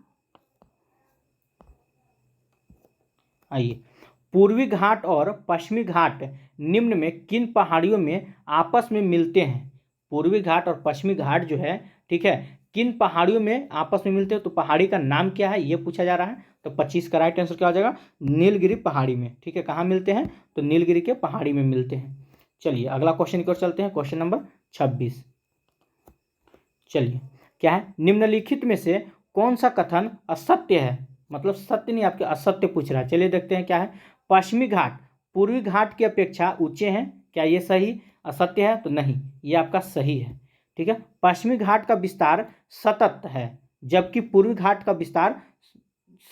आइए, पूर्वी घाट और पश्चिमी घाट निम्न में किन पहाड़ियों में आपस में मिलते हैं? पूर्वी घाट और पश्चिमी घाट जो है, ठीक है, किन पहाड़ियों में आपस में मिलते हैं? तो पहाड़ी का नाम क्या है ये पूछा जा रहा है। तो 25 का राइट आंसर क्या हो जाएगा? नीलगिरी पहाड़ी में, ठीक है। कहाँ मिलते हैं? तो नीलगिरी के पहाड़ी में मिलते हैं। चलिए अगला क्वेश्चन की ओर चलते हैं, क्वेश्चन नंबर 26। चलिए क्या है? निम्नलिखित में से कौन सा कथन असत्य है? मतलब सत्य नहीं, आपके असत्य पूछ रहा है। चलिए देखते हैं क्या है। पश्चिमी घाट पूर्वी घाट की अपेक्षा ऊंचे हैं, क्या ये सही असत्य है? तो नहीं, ये आपका सही है, ठीक है। पश्चिमी घाट का विस्तार सतत है, जबकि पूर्वी घाट का विस्तार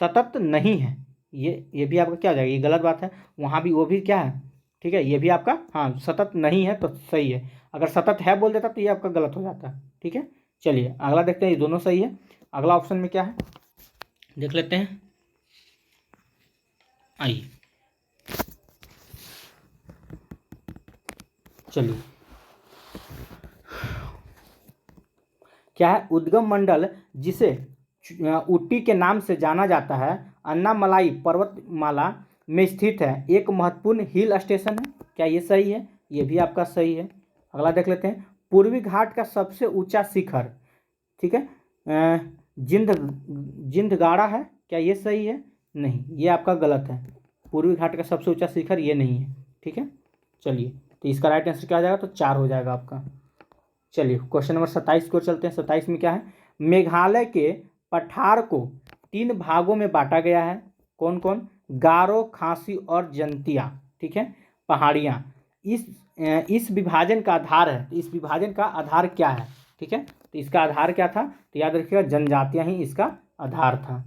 सतत नहीं है। ये भी आपका क्या हो जाएगा? ये गलत बात है। वहाँ भी वो भी क्या है, ठीक है, ये भी आपका हाँ सतत नहीं है, तो सही है। अगर सतत है बोल देता तो ये आपका गलत हो जाता है, ठीक है। चलिए अगला देखते हैं, ये दोनों सही है। अगला ऑप्शन में क्या है देख लेते हैं, आइए। चलिए क्या है? उद्गम मंडल जिसे ऊटी के नाम से जाना जाता है, अन्नामलाई पर्वतमाला में स्थित है, एक महत्वपूर्ण हिल स्टेशन है, क्या ये सही है? ये भी आपका सही है। अगला देख लेते हैं। पूर्वी घाट का सबसे ऊंचा शिखर, ठीक है, जिंदगाड़ा है, क्या ये सही है? नहीं, ये आपका गलत है। पूर्वी घाट का सबसे ऊंचा शिखर ये नहीं है, ठीक है। चलिए तो इसका राइट आंसर क्या हो जाएगा? तो 4 हो जाएगा आपका। चलिए क्वेश्चन नंबर 27 को चलते हैं। 27 में क्या है? मेघालय के पठार को 3 भागों में बांटा गया है, कौन कौन? गारो, खासी और जंतिया, ठीक है, पहाड़ियाँ। इस विभाजन का आधार है, तो इस विभाजन का आधार क्या है, ठीक है। तो इसका आधार क्या था? तो याद रखिएगा जनजातियाँ ही इसका आधार था।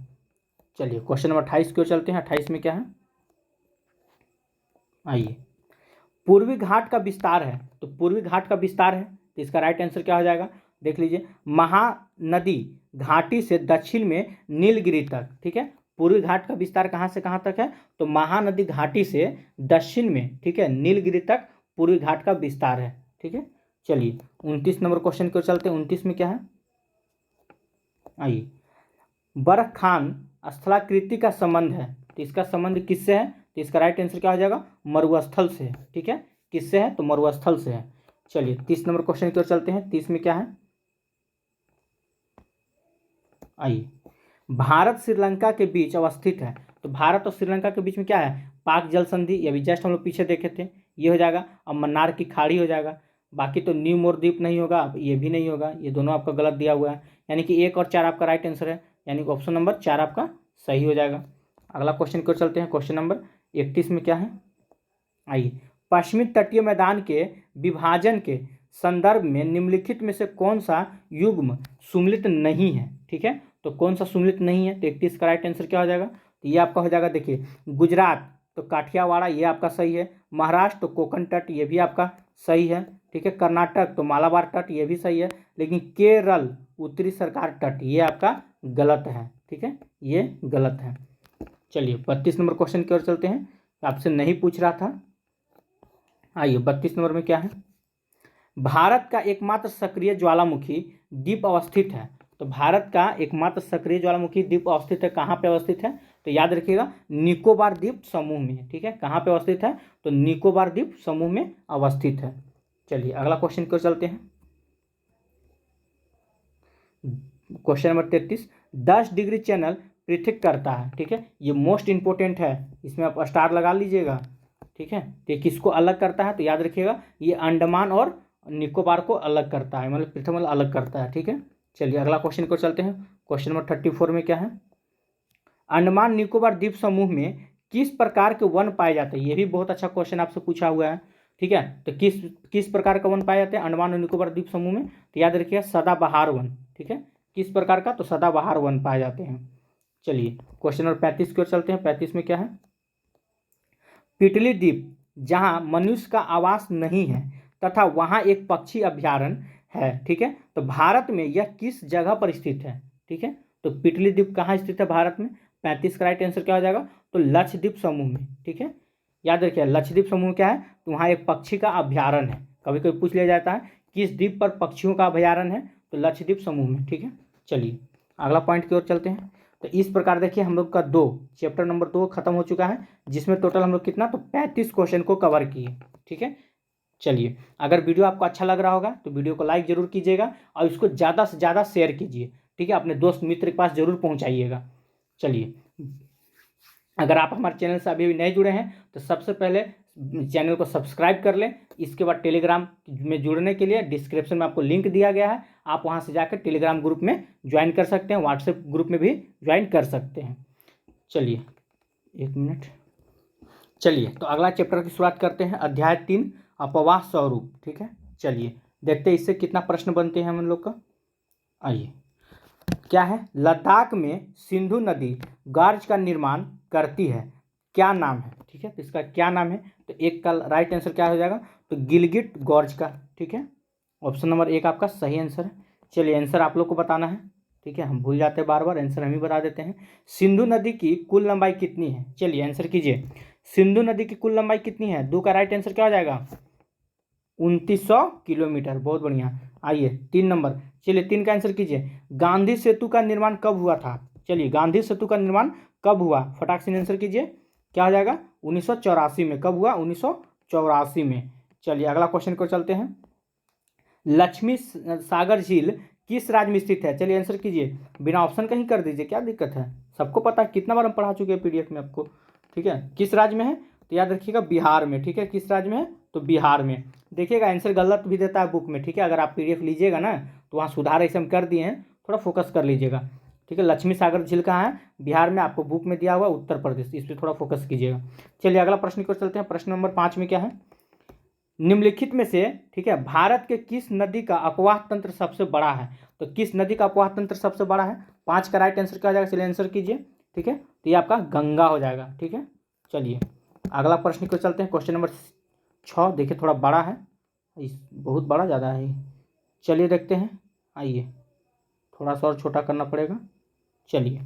चलिए क्वेश्चन नंबर 28 की ओर चलते हैं। 28 में क्या है? आइए। पूर्वी घाट का विस्तार है, तो पूर्वी घाट का विस्तार है, तो इसका राइट आंसर क्या हो जाएगा? देख लीजिए, महानदी घाटी से दक्षिण में नीलगिरी तक, ठीक है। पूर्वी घाट का विस्तार कहाँ से कहाँ तक है? तो महानदी घाटी से दक्षिण में, ठीक है, नीलगिरी तक पूर्वी घाट का विस्तार है, ठीक है। चलिए 29 नंबर क्वेश्चन की ओर चलते हैं। 29 में क्या है? आइए। बरखान स्थलाकृति का संबंध है, तो इसका संबंध किससे है? तो इसका राइट आंसर क्या हो जाएगा? मरुस्थल से, ठीक है। किससे है? तो मरुस्थल से है। चलिए 30 नंबर क्वेश्चन की ओर चलते हैं। 30 में क्या है? आइए। भारत श्रीलंका के बीच अवस्थित है, तो भारत और श्रीलंका के बीच में क्या है? पाक जल संधि, ये भी जस्ट हम लोग पीछे देखे थे, ये हो जाएगा। अब मन्नार की खाड़ी हो जाएगा। बाकी तो न्यू मोर द्वीप नहीं होगा, ये भी नहीं होगा, ये दोनों आपका गलत दिया हुआ है। यानी कि 1 और 4 आपका राइट आंसर है, यानी कि ऑप्शन नंबर 4 आपका सही हो जाएगा। अगला क्वेश्चन की ओर चलते हैं। क्वेश्चन नंबर 31 में क्या है? आइए। पश्चिमी तटीय मैदान के विभाजन के संदर्भ में निम्नलिखित में से कौन सा युग्म सुमेलित नहीं है, ठीक है। तो कौन सा सुमेलित नहीं है? तो 31 का राइट आंसर क्या हो जाएगा? तो ये आपका हो जाएगा, देखिए, गुजरात तो काठियावाड़ा, ये आपका सही है। महाराष्ट्र तो कोकण तट, ये भी आपका सही है, ठीक है। कर्नाटक तो मालाबार तट, ये भी सही है। लेकिन केरल उत्तरी सरकार तट, ये आपका गलत है, ठीक है, ये गलत है। चलिए 32 नंबर क्वेश्चन की ओर चलते हैं, आपसे नहीं पूछ रहा था। आइए 32 नंबर में क्या है? भारत का एकमात्र सक्रिय ज्वालामुखी द्वीप अवस्थित है, तो भारत का एकमात्र सक्रिय ज्वालामुखी द्वीप अवस्थित है, कहाँ पे अवस्थित है? तो याद रखिएगा निकोबार द्वीप समूह में, ठीक है। कहाँ पे अवस्थित है? तो निकोबार द्वीप समूह में अवस्थित है। चलिए अगला क्वेश्चन की ओर चलते हैं। क्वेश्चन नंबर 33, 10 डिग्री चैनल पृथक करता है, ठीक है। ये मोस्ट इंपोर्टेंट है, इसमें आप स्टार लगा लीजिएगा, ठीक है। तो ये किसको अलग करता है? तो याद रखिएगा ये अंडमान और निकोबार को अलग करता है, मतलब पृथक मतलब अलग करता है, ठीक है। चलिए अगला क्वेश्चन को चलते हैं। क्वेश्चन नंबर 34 में क्या है? अंडमान निकोबार द्वीप समूह में किस प्रकार के वन पाए जाते हैं? ये भी बहुत अच्छा क्वेश्चन आपसे पूछा हुआ है, ठीक है। तो किस प्रकार का वन पाए जाते हैं अंडमान और निकोबार द्वीप समूह में? तो याद रखिएगा सदाबहार वन, ठीक है। किस प्रकार का? तो सदाबहार वन पाए जाते हैं। चलिए क्वेश्चन नंबर 35 की ओर चलते हैं। 35 में क्या है? पिटली द्वीप जहां मनुष्य का आवास नहीं है तथा वहां एक पक्षी अभ्यारण्य है, ठीक है। तो भारत में यह किस जगह पर स्थित है, ठीक है। तो पिटली द्वीप कहाँ स्थित है भारत में? 35 का राइट आंसर क्या हो जाएगा? तो लक्षद्वीप समूह में, ठीक है। याद रखिए लक्षद्वीप समूह क्या है? तो वहाँ एक पक्षी का अभ्यारण्य है। कभी कभी पूछ लिया जाता है किस द्वीप पर पक्षियों का अभ्यारण्य है, तो लक्षद्वीप समूह में, ठीक है। चलिए अगला पॉइंट की ओर चलते हैं। तो इस प्रकार देखिए हम लोग का चैप्टर नंबर 2 खत्म हो चुका है, जिसमें टोटल हम लोग कितना, तो 35 क्वेश्चन को कवर किए। ठीक है, चलिए अगर वीडियो आपको अच्छा लग रहा होगा तो वीडियो को लाइक जरूर कीजिएगा और इसको ज़्यादा से ज़्यादा शेयर कीजिए। ठीक है, अपने दोस्त मित्र के पास जरूर पहुंचाइएगा। चलिए, अगर आप हमारे चैनल से अभी भी नए जुड़े हैं तो सबसे पहले चैनल को सब्सक्राइब कर लें। इसके बाद टेलीग्राम में जुड़ने के लिए डिस्क्रिप्शन में आपको लिंक दिया गया है, आप वहां से जाकर टेलीग्राम ग्रुप में ज्वाइन कर सकते हैं, व्हाट्सएप ग्रुप में भी ज्वाइन कर सकते हैं। चलिए 1 मिनट। चलिए तो अगला चैप्टर की शुरुआत करते हैं, अध्याय 3 अपवाह स्वरूप। ठीक है, चलिए देखते हैं इससे कितना प्रश्न बनते हैं हम लोग का। आइए, क्या है, लद्दाख में सिंधु नदी गॉर्ज का निर्माण करती है, क्या नाम है। ठीक है, तो इसका क्या नाम है, तो एक का राइट आंसर क्या हो जाएगा, तो गिलगिट गॉर्ज का। ठीक है, ऑप्शन नंबर 1 आपका सही आंसर है। चलिए आंसर आप लोग को बताना है। ठीक है, हम भूल जाते हैं बार बार, आंसर हम ही बता देते हैं। सिंधु नदी की कुल लंबाई कितनी है, चलिए आंसर कीजिए। सिंधु नदी की कुल लंबाई कितनी है, 2 का राइट आंसर क्या हो जाएगा, 2900 किलोमीटर। बहुत बढ़िया। आइए 3 नंबर, चलिए 3 का आंसर कीजिए। गांधी सेतु का निर्माण कब हुआ था, चलिए गांधी सेतु का निर्माण कब हुआ, फटाक से आंसर कीजिए, क्या हो जाएगा, 1984 में। कब हुआ, 1984 में। चलिए अगला क्वेश्चन को चलते हैं, लक्ष्मी सागर झील किस राज्य में स्थित है, चलिए आंसर कीजिए, बिना ऑप्शन का ही कर दीजिए, क्या दिक्कत है, सबको पता है, कितना बार हम पढ़ा चुके हैं पीडीएफ में आपको। ठीक है, किस राज्य में है, तो याद रखिएगा बिहार में। ठीक है, किस राज्य में है, तो बिहार में। देखिएगा आंसर गलत भी देता है बुक में। ठीक है, अगर आप पीडीएफ लीजिएगा ना तो वहाँ सुधार ऐसे हम कर दिए हैं, थोड़ा फोकस कर लीजिएगा। ठीक है, लक्ष्मी सागर झील कहाँ है, बिहार में, आपको बुक में दिया हुआ उत्तर प्रदेश, इस पर थोड़ा फोकस कीजिएगा। चलिए अगला प्रश्न को चलते हैं, प्रश्न नंबर 5 में क्या है, निम्नलिखित में से, ठीक है, भारत के किस नदी का अपवाह तंत्र सबसे बड़ा है, तो किस नदी का अपवाह तंत्र सबसे बड़ा है, 5 का राइट आंसर क्या हो जाएगा, चलिए आंसर कीजिए। ठीक है, तो ये आपका गंगा हो जाएगा। ठीक है, चलिए अगला प्रश्न को चलते हैं, क्वेश्चन नंबर 6। देखिए थोड़ा बड़ा है, बहुत बड़ा ज़्यादा है। चलिए देखते हैं, आइए थोड़ा सा और छोटा करना पड़ेगा। चलिए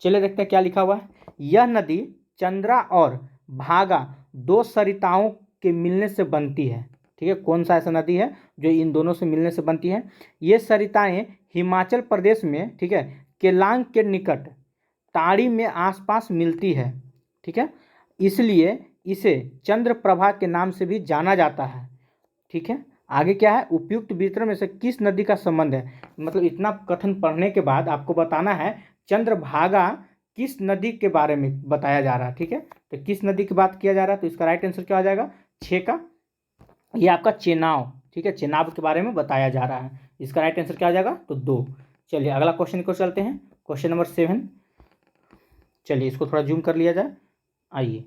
देखते हैं क्या लिखा हुआ है, यह नदी चंद्रा और भागा 2 सरिताओं के मिलने से बनती है। ठीक है, कौन सा ऐसा नदी है जो इन दोनों से मिलने से बनती है, ये सरिताएं हिमाचल प्रदेश में, ठीक है, केलांग के निकट ताड़ी में आसपास मिलती है। ठीक है, इसलिए इसे चंद्रप्रभा के नाम से भी जाना जाता है। ठीक है, आगे क्या है, उपयुक्त वितरण में से किस नदी का संबंध है, मतलब इतना कथन पढ़ने के बाद आपको बताना है चंद्रभागा किस नदी के बारे में बताया जा रहा है। ठीक है, तो किस नदी की बात किया जा रहा है, तो इसका राइट आंसर क्या हो जाएगा, 6 का, ये आपका चेनाब। ठीक है, चेनाब के बारे में बताया जा रहा है, इसका राइट आंसर क्या हो जाएगा, तो 2। चलिए अगला क्वेश्चन को चलते हैं, क्वेश्चन नंबर 7। चलिए इसको थोड़ा जूम कर लिया जाए, आइए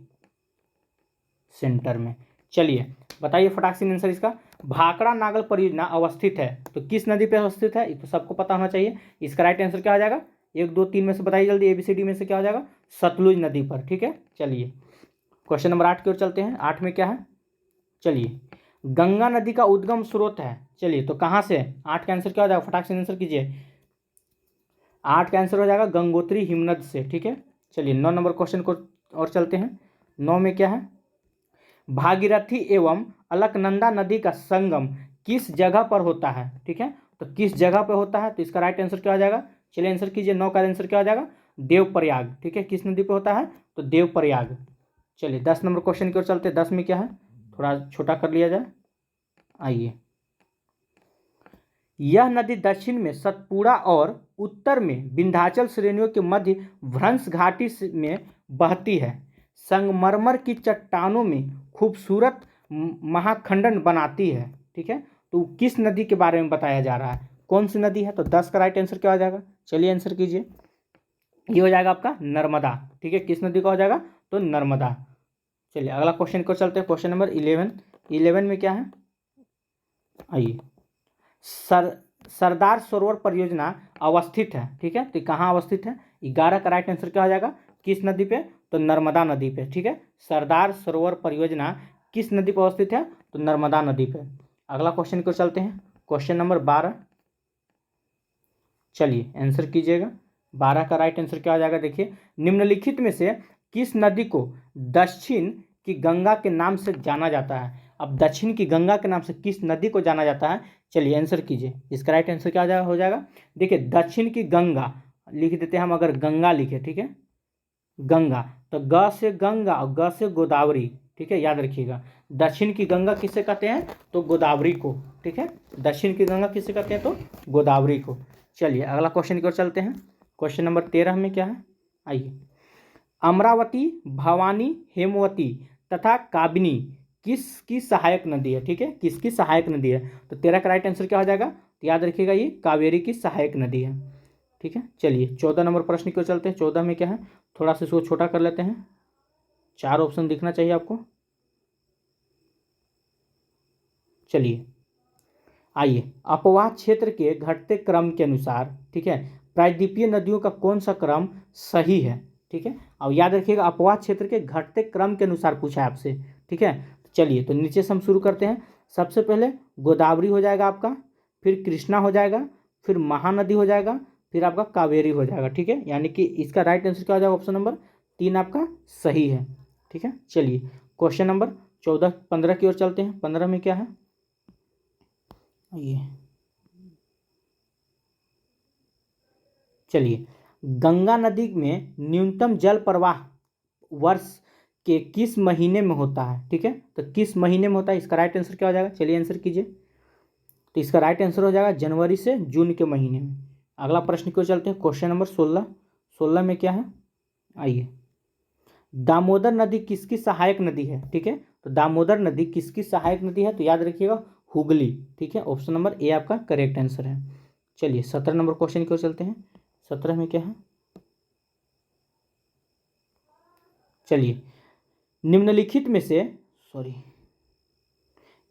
सेंटर में। चलिए बताइए फटाक से आंसर इसका, भाखड़ा नागल परियोजना अवस्थित है, तो किस नदी पे अवस्थित है, ये तो सबको पता होना चाहिए। इसका राइट आंसर क्या हो जाएगा, 1 2 3 में से बताइए जल्दी, ABCD में से क्या हो जाएगा, सतलुज नदी पर। ठीक है, चलिए क्वेश्चन नंबर 8 की ओर चलते हैं। 8 में क्या है, चलिए गंगा नदी का उद्गम स्रोत है, चलिए तो कहाँ से, 8 का आंसर क्या हो जाएगा, फटाक से आंसर कीजिए। 8 का आंसर हो जाएगा गंगोत्री हिमनद से। ठीक है, चलिए 9 नंबर क्वेश्चन को और चलते हैं। 9 में क्या है, भागीरथी एवं अलकनंदा नदी का संगम किस जगह पर होता है। ठीक है, तो किस जगह पर होता है, तो इसका राइट आंसर क्या हो जाएगा, चलिए आंसर कीजिए। 9 का आंसर क्या हो जाएगा, देवप्रयाग। ठीक है, किस नदी पर होता है, तो देवप्रयाग। चलिए 10 नंबर क्वेश्चन की ओर चलते हैं। 10 में क्या है, थोड़ा छोटा कर लिया जाए, आइए, यह नदी दक्षिण में सतपुड़ा और उत्तर में विंध्याचल श्रेणियों के मध्य भ्रंश घाटी में बहती है, संगमरमर की चट्टानों में खूबसूरत महाखंडन बनाती है। ठीक है, तो किस नदी के बारे में बताया जा रहा है, कौन सी नदी है, तो 10 का राइट आंसर क्या हो जाएगा, चलिए आंसर कीजिए, ये हो जाएगा आपका नर्मदा। ठीक है, किस नदी का हो जाएगा, तो नर्मदा। चलिए अगला क्वेश्चन को चलते हैं, क्वेश्चन नंबर 11। 11 में क्या है, आइए, सरदार सरोवर परियोजना अवस्थित है। ठीक है, तो कहाँ अवस्थित है, 11 का राइट आंसर क्या हो जाएगा, किस नदी पे, तो नर्मदा नदी पे। ठीक है, सरदार सरोवर परियोजना किस नदी पर अवस्थित है, तो नर्मदा नदी पे। अगला क्वेश्चन को चलते हैं, क्वेश्चन नंबर 12। चलिए आंसर कीजिएगा, 12 का राइट आंसर क्या हो जाएगा, देखिए, निम्नलिखित में से किस नदी को दक्षिण की गंगा के नाम से जाना जाता है। अब दक्षिण की गंगा के नाम से किस नदी को जाना जाता है, चलिए आंसर कीजिए, इसका राइट आंसर क्या हो जाएगा, देखिए दक्षिण की गंगा, लिख देते हैं हम, अगर गंगा लिखे, ठीक है, गंगा, तो ग से गंगा और ग से गोदावरी, ठीक है, याद रखिएगा। दक्षिण की गंगा किसे कहते हैं? तो गोदावरी को, ठीक है, दक्षिण की गंगा किसे कहते हैं? तो गोदावरी को। चलिए अगला क्वेश्चन की ओर चलते हैं। क्वेश्चन नंबर 13 में क्या है, आइए। अमरावती, भवानी, हेमवती तथा काबिनी किसकी सहायक नदी है? ठीक है, किसकी सहायक नदी है? तो 13 का राइट आंसर क्या हो जाएगा? तो याद रखिएगा, ये कावेरी की सहायक नदी है, ठीक है। चलिए 14 नंबर प्रश्न की ओर चलते हैं। 14 में क्या है, थोड़ा सा इसको छोटा कर लेते हैं, 4 ऑप्शन दिखना चाहिए आपको। चलिए आइए, अपवाह क्षेत्र के घटते क्रम के अनुसार, ठीक है, प्रायद्वीपीय नदियों का कौन सा क्रम सही है? ठीक है, और याद रखिएगा अपवाह क्षेत्र के घटते क्रम के अनुसार पूछा है आपसे, ठीक है। चलिए तो नीचे से हम शुरू करते हैं। सबसे पहले गोदावरी हो जाएगा आपका, फिर कृष्णा हो जाएगा, फिर महानदी हो जाएगा, फिर आपका कावेरी हो जाएगा, ठीक है। यानी कि इसका राइट आंसर क्या हो जाएगा? ऑप्शन नंबर 3 आपका सही है, ठीक है। चलिए क्वेश्चन नंबर 15 की ओर चलते हैं। 15 में क्या है, ये चलिए, गंगा नदी में न्यूनतम जल प्रवाह वर्ष के किस महीने में होता है? ठीक है, तो किस महीने में होता है, इसका राइट आंसर क्या हो जाएगा? चलिए आंसर कीजिए। तो इसका राइट आंसर हो जाएगा जनवरी से जून के महीने में। अगला प्रश्न क्यों चलते हैं, क्वेश्चन नंबर 16। 16 में क्या है, आइए। दामोदर नदी किसकी सहायक नदी है? ठीक है, तो दामोदर नदी किसकी सहायक नदी है? तो याद रखिएगा हुगली, ठीक है। ऑप्शन नंबर ए आपका करेक्ट आंसर है। चलिए 17 नंबर क्वेश्चन की ओर चलते हैं। 17 में क्या है, चलिए, निम्नलिखित में से सॉरी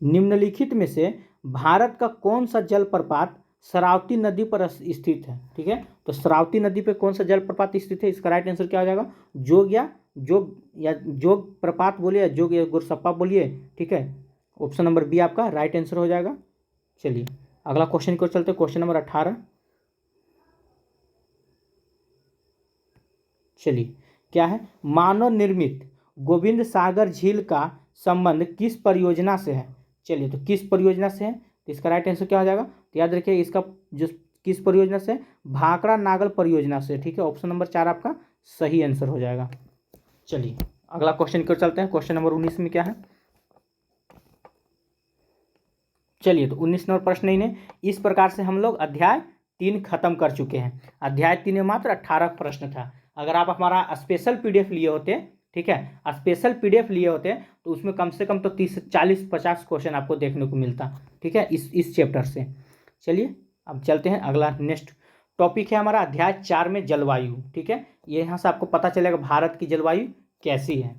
निम्नलिखित में से भारत का कौन सा जलप्रपात शरावती नदी पर स्थित है? ठीक है, तो शरावती नदी पर कौन सा जलप्रपात स्थित है? इसका राइट आंसर क्या हो जाएगा? जोग प्रपात बोलिए, जोग या गुरसप्पा बोलिए, ठीक है। ऑप्शन नंबर बी आपका राइट आंसर हो जाएगा। चलिए अगला क्वेश्चन की ओर चलते हैं। Question number 18। चलिए क्या है, मानव निर्मित गोविंद सागर झील का संबंध किस परियोजना से है? चलिए तो किस परियोजना से है, तो इसका राइट आंसर क्या हो जाएगा? तो याद रखिए इसका जो किस परियोजना से, भाखड़ा नागल परियोजना से, ठीक है। ऑप्शन नंबर 4 आपका सही आंसर हो जाएगा। चलिए अगला क्वेश्चन की ओर चलते हैं। क्वेश्चन नंबर 19 में क्या है, चलिए तो 19 नंबर प्रश्न ही इस प्रकार से हम लोग अध्याय 3 खत्म कर चुके हैं। अध्याय 3 में मात्र 18 प्रश्न था। अगर आप हमारा स्पेशल पीडीएफ लिए होते, ठीक है, स्पेशल पीडीएफ लिए होते तो उसमें कम से कम तो 30 40 50 क्वेश्चन आपको देखने को मिलता, ठीक है, इस चैप्टर से। चलिए अब चलते हैं, अगला नेक्स्ट टॉपिक है हमारा अध्याय 4 में जलवायु, ठीक है। ये यहाँ से आपको पता चलेगा भारत की जलवायु कैसी है,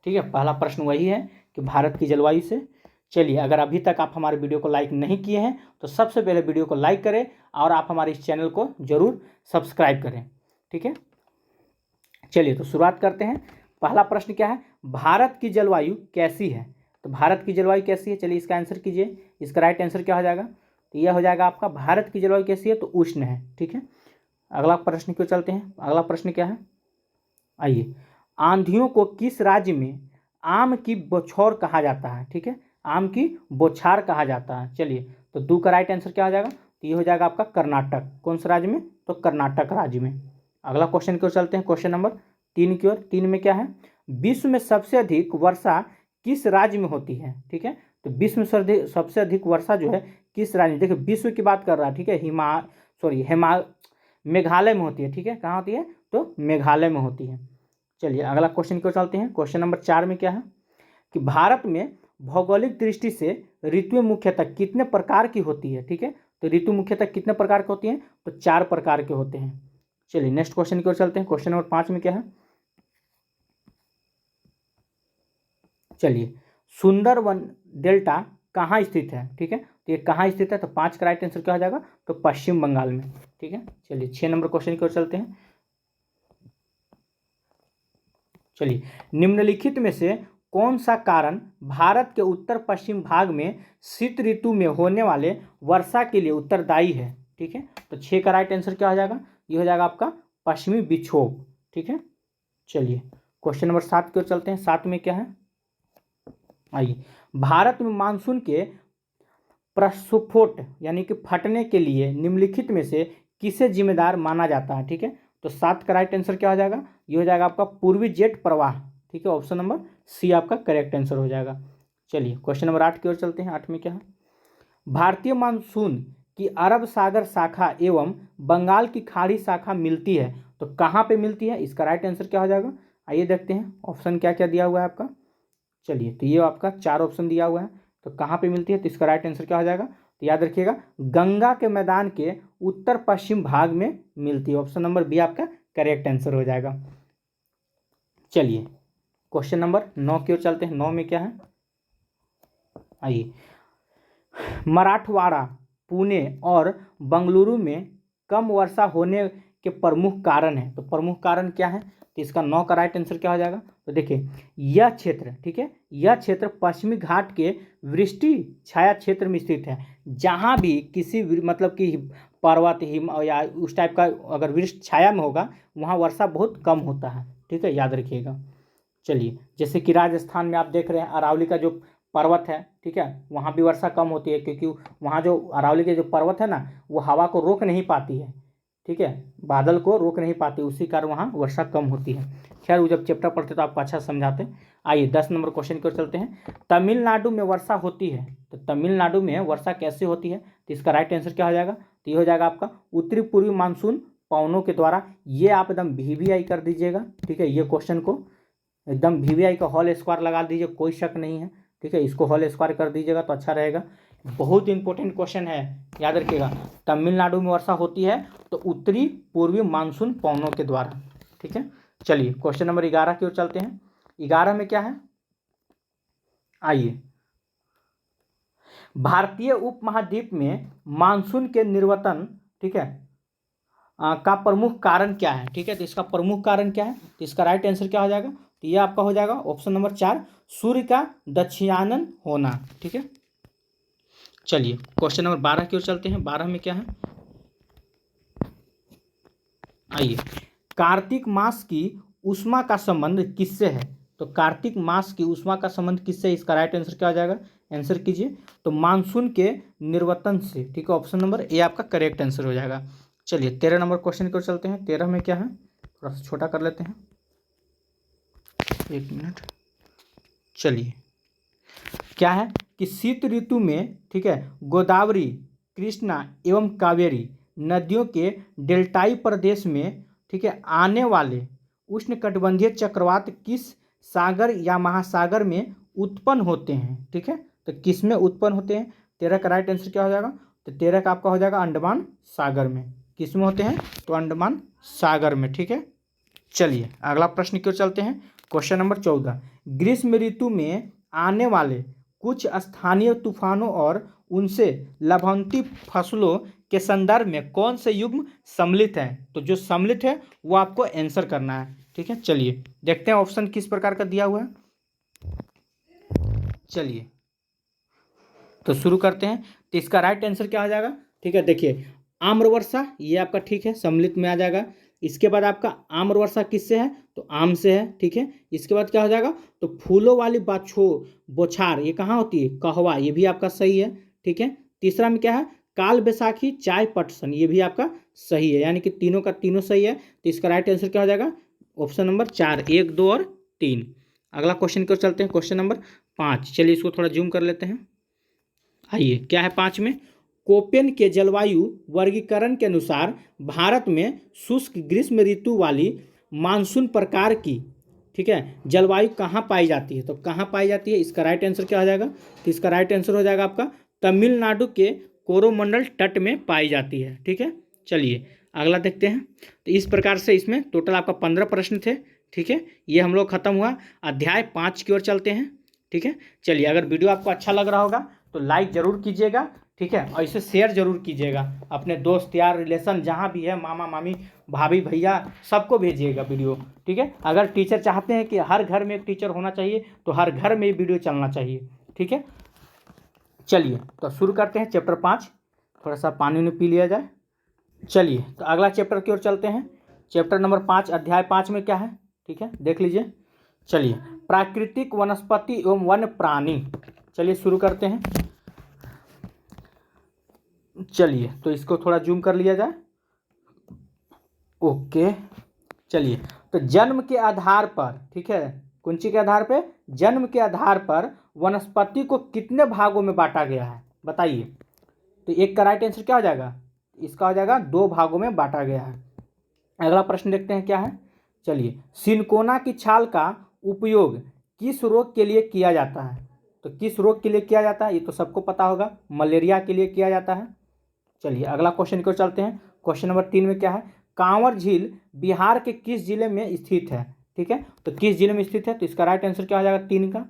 ठीक है। पहला प्रश्न वही है कि भारत की जलवायु से। चलिए अगर अभी तक आप हमारे वीडियो को लाइक नहीं किए हैं तो सबसे पहले वीडियो को लाइक करें और आप हमारे इस चैनल को जरूर सब्सक्राइब करें, ठीक है। चलिए तो शुरुआत करते हैं। पहला प्रश्न क्या है, भारत की जलवायु कैसी है? तो भारत की जलवायु कैसी है, चलिए इसका आंसर कीजिए। इसका राइट आंसर क्या हो जाएगा? तो यह हो जाएगा आपका भारत की जलवायु कैसी है, तो उष्ण है, ठीक है। अगला प्रश्न क्यों चलते हैं। अगला प्रश्न क्या है, आइए। आंधियों को किस राज्य में आम की बौछार कहा जाता है? ठीक है, आम की बौछार कहा जाता है। चलिए तो 2 का राइट आंसर क्या हो जाएगा? तो ये हो जाएगा आपका कर्नाटक। कौन से राज्य में? तो कर्नाटक राज्य में। अगला क्वेश्चन की ओर चलते हैं। क्वेश्चन नंबर 3 की ओर। 3 में क्या है, विश्व में सबसे अधिक वर्षा किस राज्य में होती है? ठीक है, तो विश्व में सबसे अधिक वर्षा जो है किस राज्य में, देखिए विश्व की बात कर रहा है, ठीक है। मेघालय में होती है, ठीक है। कहाँ होती है? तो मेघालय में होती है। चलिए अगला क्वेश्चन की ओर चलते हैं। क्वेश्चन नंबर 4 में क्या है कि भारत में भौगोलिक दृष्टि से ऋतुएं मुख्यतः कितने प्रकार की होती है? ठीक है, तो ऋतु मुख्यतः कितने प्रकार की होती हैं? तो 4 प्रकार के होते हैं। चलिए नेक्स्ट क्वेश्चन की ओर चलते हैं। क्वेश्चन नंबर 5 में क्या है, चलिए, सुंदरवन डेल्टा कहाँ स्थित है? ठीक है, तो ये कहाँ स्थित है? तो 5 का राइट आंसर क्या हो जाएगा? तो पश्चिम बंगाल में, ठीक है। चलिए 6 नंबर क्वेश्चन की ओर चलते हैं। चलिए, निम्नलिखित में से कौन सा कारण भारत के उत्तर पश्चिम भाग में शीत ऋतु में होने वाले वर्षा के लिए उत्तरदायी है? ठीक है, तो 6 का राइट आंसर क्या हो जाएगा? ये हो जाएगा आपका पश्चिमी विक्षोभ, ठीक है। चलिए क्वेश्चन नंबर 7 की ओर चलते हैं। 7 में क्या है, आइए। भारत में मानसून के प्रस्फोट यानी कि फटने के लिए निम्नलिखित में से किसे जिम्मेदार माना जाता है? ठीक है, तो 7 का राइट आंसर क्या हो जाएगा, ये हो जाएगा आपका पूर्वी जेट प्रवाह। ठीक है, ऑप्शन नंबर सी आपका करेक्ट आंसर हो जाएगा। चलिए क्वेश्चन नंबर 8 की ओर चलते हैं। 8 में क्या है, भारतीय मानसून की अरब सागर शाखा एवं बंगाल की खाड़ी शाखा मिलती है तो कहाँ पे मिलती है, इसका राइट आंसर क्या हो जाएगा। आइए देखते हैं ऑप्शन क्या क्या दिया हुआ है आपका। चलिए, तो ये आपका 4 ऑप्शन दिया हुआ है, तो कहाँ पे मिलती है, तो इसका राइट आंसर क्या हो जाएगा, तो याद रखिएगा गंगा के मैदान के उत्तर पश्चिम भाग में मिलती है। ऑप्शन नंबर बी आपका करेक्ट आंसर हो जाएगा। चलिए क्वेश्चन नंबर 9 की ओर चलते हैं। 9 में क्या है, आइए, मराठवाड़ा, पुणे और बेंगलुरु में कम वर्षा होने के प्रमुख कारण है, तो प्रमुख कारण क्या है, तो इसका 9 का राइट आंसर क्या हो जाएगा। तो देखिए यह क्षेत्र, ठीक है, यह क्षेत्र पश्चिमी घाट के वृष्टि छाया क्षेत्र में स्थित है, जहाँ भी किसी मतलब कि पर्वत हिम या उस टाइप का अगर वृष्टि छाया में होगा वहाँ वर्षा बहुत कम होता है। ठीक है, याद रखिएगा। चलिए, जैसे कि राजस्थान में आप देख रहे हैं अरावली का जो पर्वत है, ठीक है, वहाँ भी वर्षा कम होती है, क्योंकि वहाँ जो अरावली के जो पर्वत है ना, वो हवा को रोक नहीं पाती है। ठीक है, बादल को रोक नहीं पाती, उसी कारण वहाँ वर्षा कम होती है। खैर, वो जब चैप्टर पढ़ते तो आपको अच्छा समझाते। आइए 10 नंबर क्वेश्चन की ओर चलते हैं। तमिलनाडु में वर्षा होती है, तो तमिलनाडु में वर्षा कैसे होती है, तो इसका राइट आंसर क्या हो जाएगा, तो ये हो जाएगा आपका उत्तरी पूर्वी मानसून पवनों के द्वारा। ये आप एकदम VVI कर दीजिएगा। ठीक है, ये क्वेश्चन को एकदम VVI का होल स्क्वायर लगा दीजिए, कोई शक नहीं है। ठीक है, इसको होल स्क्वायर कर दीजिएगा तो अच्छा रहेगा। बहुत इंपॉर्टेंट क्वेश्चन है, याद रखिएगा। तमिलनाडु में वर्षा होती है तो उत्तरी पूर्वी मानसून पवनों के द्वारा। ठीक है, चलिए क्वेश्चन नंबर 11 की ओर चलते हैं। 11 में क्या है, आइए, भारतीय उपमहाद्वीप में मानसून के निर्वर्तन, ठीक है, का प्रमुख कारण क्या है। ठीक है, तो इसका प्रमुख कारण क्या है, तो इसका राइट आंसर क्या हो जाएगा, तो ये आपका हो जाएगा ऑप्शन नंबर 4, सूर्य का दक्षिणायन होना। ठीक है, चलिए क्वेश्चन नंबर 12 की ओर चलते हैं। 12 में क्या है, आइए, कार्तिक मास की ऊष्मा का संबंध किससे है, तो कार्तिक मास की ऊष्मा का संबंध किससे, इसका राइट आंसर क्या हो जाएगा, आंसर कीजिए, तो मानसून के निर्वर्तन से। ठीक है, ऑप्शन नंबर ए आपका करेक्ट आंसर हो जाएगा। चलिए 13 नंबर क्वेश्चन की ओर चलते हैं। 13 में क्या है, थोड़ा सा छोटा कर लेते हैं, 1 मिनट। चलिए, क्या है कि शीत ऋतु में, ठीक है, गोदावरी, कृष्णा एवं कावेरी नदियों के डेल्टाई प्रदेश में, ठीक है, आने वाले उष्णकटिबंधीय चक्रवात किस सागर या महासागर में उत्पन्न होते हैं। ठीक है, तो किस में उत्पन्न होते हैं, 13 का राइट आंसर क्या हो जाएगा, तो 13 का आपका हो जाएगा अंडमान सागर में। किस में होते हैं, तो अंडमान सागर में। ठीक है, चलिए अगला प्रश्न की ओर चलते हैं। क्वेश्चन नंबर 14, ग्रीष्म ऋतु में आने वाले कुछ स्थानीय तूफानों और उनसे लाभान्वित फसलों के संदर्भ में कौन से युग्म सम्मिलित है, तो जो सम्मिलित है वो आपको आंसर करना है। ठीक है, चलिए देखते हैं ऑप्शन किस प्रकार का दिया हुआ है। चलिए तो शुरू करते हैं, तो इसका राइट आंसर क्या हो जाएगा। ठीक है, देखिए आम्रवर्षा, ये आपका ठीक है सम्मिलित में आ जाएगा। इसके बाद आपका आम्रवर्षा किससे है, तो आम से है। ठीक है, इसके बाद क्या हो जाएगा, तो फूलों वाली बौछार, ये कहाँ होती है, कहवा, ये भी आपका सही है। ठीक है, तीसरा में क्या है, काल बैसाखी चाय पटसन, ये भी आपका सही है, यानी कि तीनों का तीनों सही है। तो इसका राइट आंसर क्या हो जाएगा, ऑप्शन नंबर 4, 1, 2 और 3। अगला क्वेश्चन की ओर चलते हैं, क्वेश्चन नंबर 5। चलिए इसको थोड़ा जूम कर लेते हैं। आइए, क्या है 5 में, कोपेन के जलवायु वर्गीकरण के अनुसार भारत में शुष्क ग्रीष्म ऋतु वाली मानसून प्रकार की, ठीक है, जलवायु कहाँ पाई जाती है, तो कहाँ पाई जाती है, इसका राइट आंसर क्या हो जाएगा, तो इसका राइट आंसर हो जाएगा आपका तमिलनाडु के कोरोमंडल तट में पाई जाती है। ठीक है, चलिए अगला देखते हैं। तो इस प्रकार से इसमें टोटल आपका 15 प्रश्न थे। ठीक है, ये हम लोग खत्म हुआ। अध्याय 5 की ओर चलते हैं। ठीक है, चलिए अगर वीडियो आपको अच्छा लग रहा होगा तो लाइक जरूर कीजिएगा। ठीक है, और इसे शेयर जरूर कीजिएगा अपने दोस्त यार रिलेशन जहाँ भी है, मामा मामी भाभी भैया सबको भेजिएगा वीडियो। ठीक है, अगर टीचर चाहते हैं कि हर घर में एक टीचर होना चाहिए तो हर घर में ये वीडियो चलना चाहिए। ठीक है, चलिए तो शुरू करते हैं चैप्टर 5। थोड़ा सा पानी में पी लिया जाए। चलिए तो अगला चैप्टर की ओर चलते हैं। चैप्टर नंबर 5 अध्याय 5 में क्या है, ठीक है देख लीजिए। चलिए, प्राकृतिक वनस्पति एवं वन्य प्राणी, चलिए शुरू करते हैं। चलिए तो इसको थोड़ा जूम कर लिया जाए। ओके, चलिए। तो जन्म के आधार पर, ठीक है, कौन सी के आधार पे, जन्म के आधार पर वनस्पति को कितने भागों में बांटा गया है बताइए। तो एक का राइट आंसर क्या हो जाएगा, इसका हो जाएगा 2 भागों में बांटा गया है। अगला प्रश्न देखते हैं क्या है। चलिए, सिनकोना की छाल का उपयोग किस रोग के लिए किया जाता है। तो किस रोग के लिए किया जाता है ये तो सबको पता होगा, मलेरिया के लिए किया जाता है। चलिए अगला क्वेश्चन को चलते हैं। क्वेश्चन नंबर 3 में क्या है, कांवर झील बिहार के किस जिले में स्थित है। ठीक है, तो किस जिले में स्थित है, तो इसका राइट आंसर क्या हो जाएगा 3 का।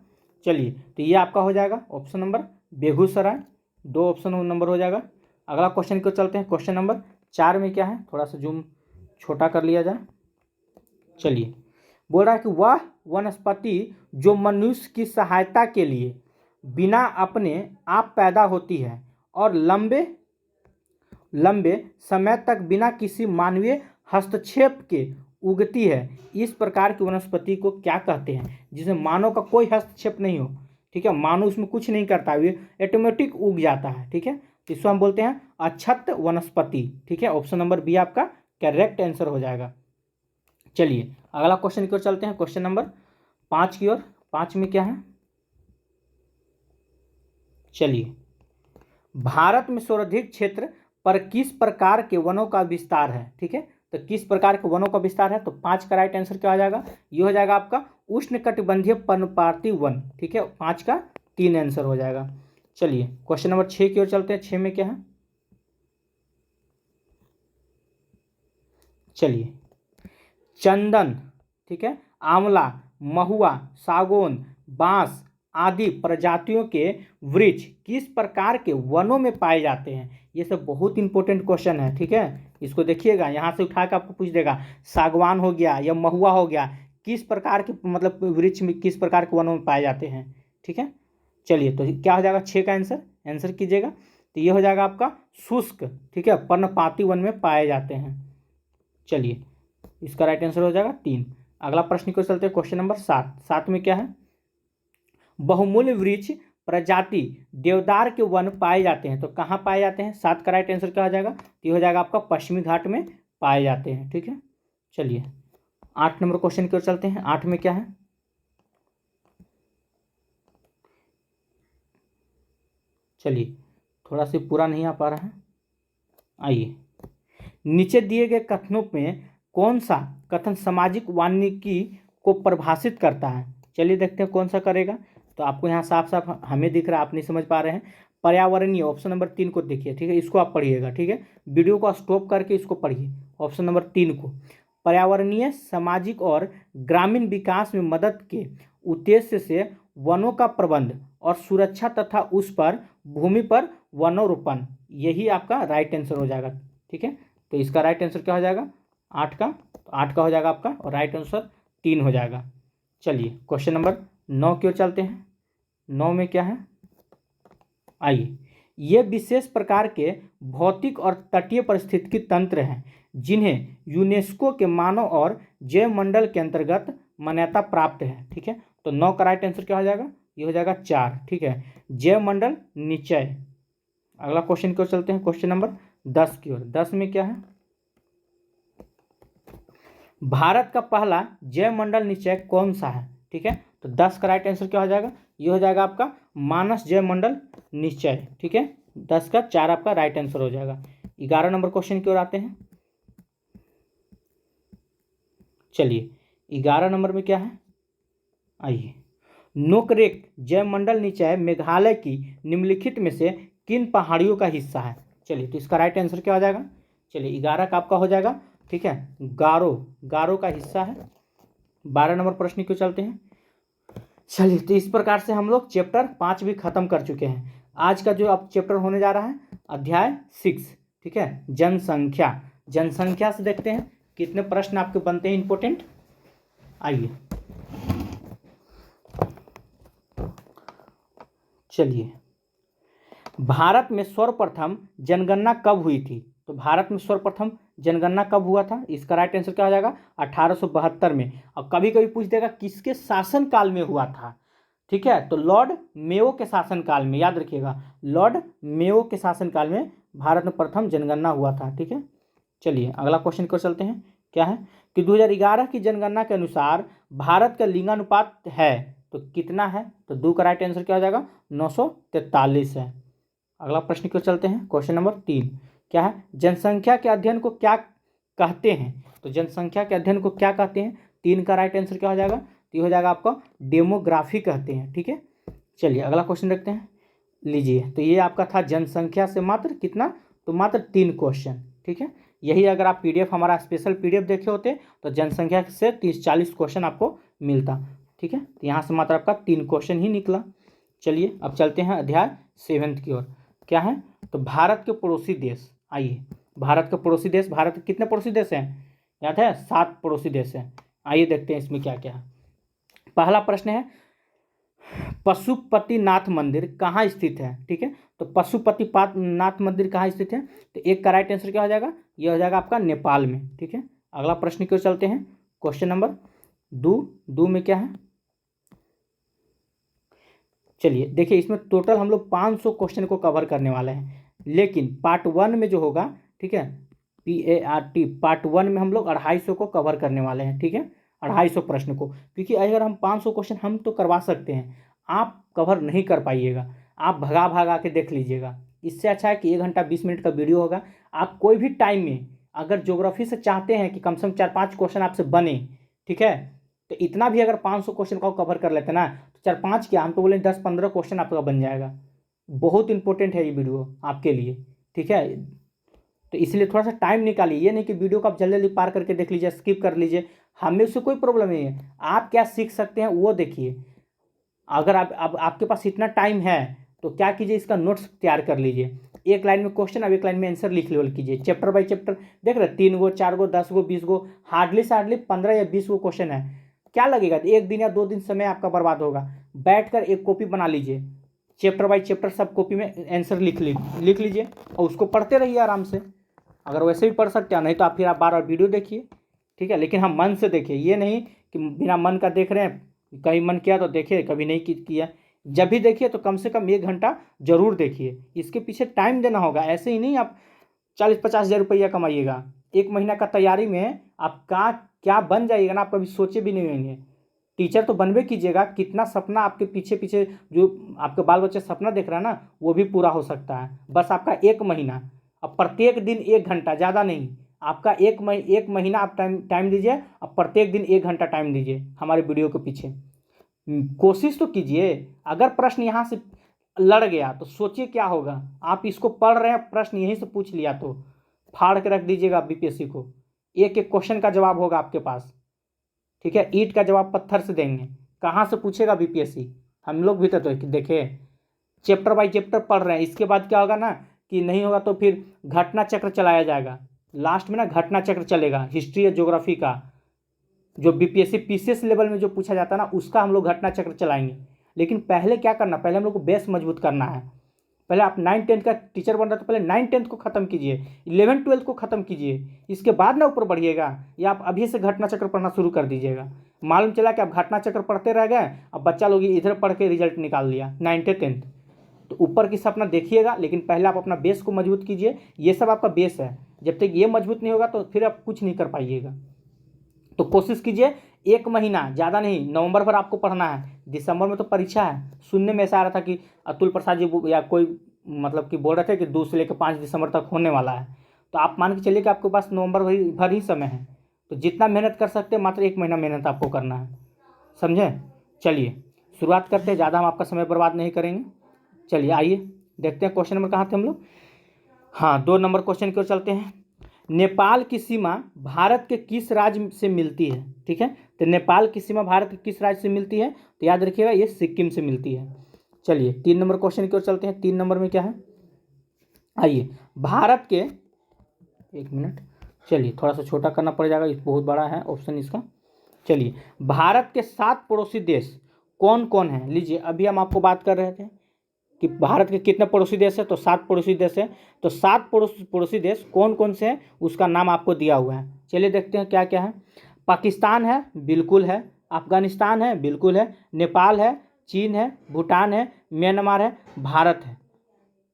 चलिए, तो ये आपका हो जाएगा option number Begusarai, 2 option number हो जाएगा। अगला क्वेश्चन को चलते हैं। क्वेश्चन नंबर 4 में क्या है, थोड़ा सा जूम छोटा कर लिया जाए। चलिए, बोल रहा है कि वह वनस्पति जो मनुष्य की सहायता के लिए बिना अपने आप पैदा होती है और लंबे लंबे समय तक बिना किसी मानवीय हस्तक्षेप के उगती है, इस प्रकार की वनस्पति को क्या कहते हैं, जिसमें मानव का कोई हस्तक्षेप नहीं हो। ठीक है, मानव उसमें कुछ नहीं करता, ये ऑटोमेटिक उग जाता है। ठीक है, तो इसको हम बोलते हैं अक्षत वनस्पति। ठीक है, ऑप्शन नंबर बी आपका करेक्ट आंसर हो जाएगा। चलिए अगला क्वेश्चन की ओर चलते हैं, क्वेश्चन नंबर 5 की ओर। 5 में क्या है, चलिए, भारत में सर्वाधिक क्षेत्र पर किस प्रकार के वनों का विस्तार है। ठीक है, तो किस प्रकार के वनों का विस्तार है, तो 5 का राइट आंसर क्या हो जाएगा, ये हो जाएगा आपका उष्णकटिबंधीय पर्णपाती वन। ठीक है, 5 का 3 आंसर हो जाएगा। चलिए क्वेश्चन नंबर 6 की ओर चलते हैं। 6 में क्या है, चलिए, चंदन, ठीक है, आंवला, महुआ, सागौन, बांस आदि प्रजातियों के वृक्ष किस प्रकार के वनों में पाए जाते हैं। ये सब बहुत इंपॉर्टेंट क्वेश्चन है। ठीक है, इसको देखिएगा, यहाँ से उठा के आपको पूछ देगा, सागवान हो गया या महुआ हो गया, किस प्रकार के मतलब वृक्ष में किस प्रकार के वनों में पाए जाते हैं। ठीक है, चलिए, तो क्या हो जाएगा 6 का आंसर, आंसर कीजिएगा। तो ये हो जाएगा आपका शुष्क, ठीक है, पर्णपाती वन में पाए जाते हैं। चलिए, इसका राइट आंसर हो जाएगा 3। अगला प्रश्न को चलते हैं, क्वेश्चन नंबर 7। 7 में क्या है, बहुमूल्य वृक्ष प्रजाति देवदार के वन पाए जाते हैं, तो कहाँ पाए जाते हैं। 7 का राइट आंसर क्या हो जाएगा, तो ये हो जाएगा आपका पश्चिमी घाट में पाए जाते हैं। ठीक है, चलिए 8 नंबर क्वेश्चन की ओर चलते हैं। 8 में क्या है, चलिए, थोड़ा सा पूरा नहीं आ पा रहा है, आइए। नीचे दिए गए कथनों में कौन सा कथन सामाजिक वानिकी को परिभाषित करता है। चलिए देखते हैं कौन सा करेगा। तो आपको यहाँ साफ साफ हमें दिख रहा है, आप नहीं समझ पा रहे हैं। पर्यावरणीय, ऑप्शन नंबर 3 को देखिए। ठीक है, इसको आप पढ़िएगा। ठीक है, वीडियो को स्टॉप करके इसको पढ़िए, ऑप्शन नंबर 3 को। पर्यावरणीय, सामाजिक और ग्रामीण विकास में मदद के उद्देश्य से वनों का प्रबंध और सुरक्षा तथा उस पर भूमि पर वनोरोपण, यही आपका राइट आंसर हो जाएगा। ठीक है, तो इसका राइट आंसर क्या हो जाएगा 8 का, तो 8 का हो जाएगा आपका, और राइट आंसर 3 हो जाएगा। चलिए क्वेश्चन नंबर 9 की ओर चलते हैं। 9 में क्या है, आइए, ये विशेष प्रकार के भौतिक और तटीय पारिस्थितिकी तंत्र हैं जिन्हें यूनेस्को के मानव और जैव मंडल के अंतर्गत मान्यता प्राप्त है। ठीक है, तो 9 का राइट आंसर क्या हो जाएगा, ये हो जाएगा 4। ठीक है, जैव मंडल निश्चय। अगला क्वेश्चन की ओर चलते हैं, क्वेश्चन नंबर 10 की ओर। 10 में क्या है, भारत का पहला जैव मंडल निश्चय कौन सा है। ठीक है, तो 10 का राइट आंसर क्या हो जाएगा, ये हो जाएगा आपका मानस जैव मंडल निश्चय। ठीक है, 10 का 4 आपका राइट आंसर हो जाएगा। 11 नंबर क्वेश्चन की ओर आते हैं। चलिए 11 नंबर में क्या है, आइए, नोकरेक जैव मंडल निश्चय मेघालय की निम्नलिखित में से किन पहाड़ियों का हिस्सा है। चलिए, तो इसका राइट आंसर क्या हो जाएगा, चलिए 11 का आपका हो जाएगा, ठीक है, गारो का हिस्सा है। 12 नंबर प्रश्न क्यों चलते हैं। चलिए, तो इस प्रकार से हम लोग चैप्टर 5 भी खत्म कर चुके हैं। आज का जो अब चैप्टर होने जा रहा है अध्याय 6, ठीक है, जनसंख्या से देखते हैं कितने प्रश्न आपके बनते हैं इंपॉर्टेंट। आइए, चलिए, भारत में सर्वप्रथम जनगणना कब हुई थी। तो भारत में सर्वप्रथम जनगणना कब हुआ था, इसका राइट आंसर क्या हो जाएगा 1872 में। और कभी कभी पूछ देगा किसके शासनकाल में हुआ था। ठीक है, तो लॉर्ड मेयो के शासनकाल में, याद रखिएगा, लॉर्ड मेयो के शासनकाल में भारत में प्रथम जनगणना हुआ था। ठीक है, चलिए अगला क्वेश्चन को चलते हैं। क्या है कि 2011 की जनगणना के अनुसार भारत का लिंगानुपात है तो कितना है, तो 2 का राइट आंसर क्या हो जाएगा, 943 है। अगला प्रश्न की ओर चलते हैं। क्वेश्चन नंबर 3 क्या है, जनसंख्या के अध्ययन को क्या कहते हैं, तो जनसंख्या के अध्ययन को क्या कहते हैं, 3 का राइट आंसर क्या हो जाएगा, तो ये हो जाएगा आपका डेमोग्राफी कहते हैं। ठीक है, चलिए अगला क्वेश्चन रखते हैं। लीजिए, तो ये आपका था जनसंख्या से मात्र कितना, तो मात्र 3 क्वेश्चन। ठीक है, यही अगर आप पीडीएफ हमारा स्पेशल पीडीएफ देखे होते तो जनसंख्या से 30-40 क्वेश्चन आपको मिलता। ठीक है, तो यहाँ से मात्र आपका 3 क्वेश्चन ही निकला। चलिए अब चलते हैं अध्याय 7 की ओर। क्या है, तो भारत के पड़ोसी देश। आइए, भारत के पड़ोसी देश, भारत के कितने पड़ोसी देश हैं, याद है 7 पड़ोसी देश हैं। आइए देखते हैं इसमें क्या क्या है। पहला प्रश्न है, पशुपतिनाथ मंदिर कहाँ स्थित है। ठीक है, तो पशुपतिनाथ मंदिर कहाँ स्थित है, तो 1 का राइट आंसर क्या हो जाएगा, ये हो जाएगा आपका नेपाल में। ठीक है, अगला प्रश्न की ओर चलते हैं। क्वेश्चन नंबर 2 में क्या है, चलिए देखिए, इसमें टोटल हम लोग 500 क्वेश्चन को कवर करने वाले हैं, लेकिन पार्ट 1 में जो होगा, ठीक है, PART पार्ट 1 में हम लोग 250 को कवर करने वाले हैं। ठीक है, 250 प्रश्न को, क्योंकि अगर हम 500 क्वेश्चन हम तो करवा सकते हैं, आप कवर नहीं कर पाइएगा, आप भगा भगा के देख लीजिएगा। इससे अच्छा है कि 1 घंटा 20 मिनट का वीडियो होगा, आप कोई भी टाइम में अगर ज्योग्राफी से चाहते हैं कि कम से कम 4-5 क्वेश्चन आपसे बने, ठीक है, तो इतना भी अगर 500 क्वेश्चन को कवर कर लेते ना, तो 4-5 क्या, हम तो बोले 10-15 क्वेश्चन आपका बन जाएगा। बहुत इंपॉर्टेंट है ये वीडियो आपके लिए। ठीक है, तो इसलिए थोड़ा सा टाइम निकालिए, ये नहीं कि वीडियो को आप जल्दी जल्दी पार करके देख लीजिए, स्किप कर लीजिए, हमें उससे कोई प्रॉब्लम नहीं है। आप क्या सीख सकते हैं वो देखिए। अगर आप आपके पास इतना टाइम है तो क्या कीजिए, इसका नोट्स तैयार कर लीजिए। 1 लाइन में क्वेश्चन, अब 1 लाइन में आंसर लिख लेवल कीजिए, चैप्टर बाय चैप्टर। देख रहे 3 गो 4 गो 10 गो 20 गो, हार्डली से हार्डली 15 या 20 गो क्वेश्चन है। क्या लगेगा, 1 दिन या 2 दिन समय आपका बर्बाद होगा। बैठकर एक कॉपी बना लीजिए, चैप्टर बाय चैप्टर सब कॉपी में आंसर लिख लीजिए और उसको पढ़ते रहिए आराम से। अगर वैसे भी पढ़ सकते हैं, नहीं तो आप फिर आप बार वीडियो देखिए। ठीक है, लेकिन हम मन से देखिए, ये नहीं कि बिना मन का देख रहे हैं, कहीं मन किया तो देखिए, कभी नहीं किया। जब भी देखिए तो कम से कम 1 घंटा जरूर देखिए, इसके पीछे टाइम देना होगा। ऐसे ही नहीं आप 40-50 हज़ार रुपया कमाइएगा, 1 महीना का तैयारी में आप क्या बन जाइएगा ना, आप कभी सोचे भी नहीं होंगे। टीचर तो बनबे कीजिएगा, कितना सपना आपके पीछे पीछे जो आपके बाल बच्चे सपना देख रहा है ना, वो भी पूरा हो सकता है। बस आपका 1 महीना, अब प्रत्येक दिन 1 घंटा, ज़्यादा नहीं, आपका 1 महीना आप टाइम दीजिए, अब प्रत्येक दिन 1 घंटा टाइम दीजिए हमारे वीडियो के पीछे। कोशिश तो कीजिए। अगर प्रश्न यहाँ से लड़ गया तो सोचिए क्या होगा। आप इसको पढ़ रहे हैं, प्रश्न यहीं से पूछ लिया तो फाड़ के रख दीजिएगा बीपीएससी को। एक एक क्वेश्चन का जवाब होगा आपके पास। ठीक है, ईंट का जवाब पत्थर से देंगे, कहाँ से पूछेगा बीपीएससी। हम लोग भी तो देखें, चैप्टर बाय चैप्टर पढ़ रहे हैं। इसके बाद क्या होगा ना कि नहीं होगा तो फिर घटना चक्र चलाया जाएगा, लास्ट में ना घटना चक्र चलेगा, हिस्ट्री या ज्योग्राफी का जो बीपीएससी पीसीएस लेवल में जो पूछा जाता है ना, उसका हम लोग घटना चक्र चलाएंगे। लेकिन पहले क्या करना, पहले हम लोग को बेस मजबूत करना है। पहले आप 9-10 का टीचर बन रहे तो पहले 9-10 को ख़त्म कीजिए, 11-12 को ख़त्म कीजिए, इसके बाद ना ऊपर बढ़िएगा। या आप अभी से घटना चक्र पढ़ना शुरू कर दीजिएगा। मालूम चला कि आप घटना चक्र पढ़ते रह गए, अब बच्चा लोग इधर पढ़ के रिजल्ट निकाल लिया 9th-10th। तो ऊपर की सपना देखिएगा, लेकिन पहले आप अपना बेस को मजबूत कीजिए। ये सब आपका बेस है, जब तक ये मजबूत नहीं होगा तो फिर आप कुछ नहीं कर पाइएगा। तो कोशिश कीजिए 1 महीना, ज़्यादा नहीं, नवंबर भर आपको पढ़ना है, दिसंबर में तो परीक्षा है। सुनने में ऐसा आ रहा था कि अतुल प्रसाद जी या कोई मतलब कि बोल रहे थे कि 2 से लेकर 5 दिसंबर तक होने वाला है। तो आप मान के चलिए कि आपके पास नवंबर भर ही समय है। तो जितना मेहनत कर सकते हैं, मात्र 1 महीना मेहनत आपको करना है, समझें। चलिए शुरुआत करते हैं, ज़्यादा हम आपका समय बर्बाद नहीं करेंगे। चलिए आइए देखते हैं क्वेश्चन नंबर कहाँ थे हम लोग। हाँ, 2 नंबर क्वेश्चन की ओर चलते हैं। नेपाल की सीमा भारत के किस राज्य से मिलती है। ठीक है, तो नेपाल की सीमा भारत के किस राज्य से मिलती है, तो याद रखिएगा ये सिक्किम से मिलती है। चलिए 3 नंबर क्वेश्चन की ओर चलते हैं। 3 नंबर में क्या है, आइए, भारत के 1 मिनट, चलिए थोड़ा सा छोटा करना पड़ जाएगा, इस बहुत बड़ा है ऑप्शन इसका। चलिए, भारत के 7 पड़ोसी देश कौन कौन है। लीजिए, अभी हम आपको बात कर रहे थे कि भारत के कितने पड़ोसी देश है, तो 7 पड़ोसी देश है। तो 7 पड़ोसी देश कौन कौन से हैं, उसका नाम आपको दिया हुआ है। चलिए देखते हैं क्या क्या है। पाकिस्तान है, बिल्कुल है। अफगानिस्तान है, बिल्कुल है। नेपाल है, चीन है, भूटान है, म्यांमार है, भारत है।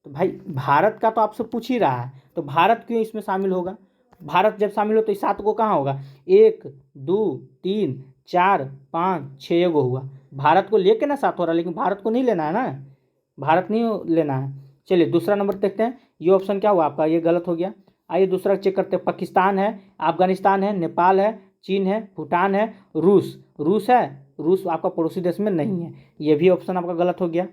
तो भाई भारत का तो आपसे पूछ ही रहा है, तो भारत क्यों इसमें शामिल होगा। भारत जब शामिल हो तो इस 7 को कहाँ होगा, 1 2 3 4 5 6 गो हुआ। भारत को लेके ना 7 हो रहा है, लेकिन भारत को नहीं लेना है ना, भारत नहीं लेना है। चलिए दूसरा नंबर देखते हैं, ये ऑप्शन क्या हुआ आपका, ये गलत हो गया। आइए दूसरा चेक करते हैं, पाकिस्तान है, अफगानिस्तान है, नेपाल है, चीन है, भूटान है, रूस है। रूस आपका पड़ोसी देश में नहीं है, ये भी ऑप्शन आपका गलत हो गया।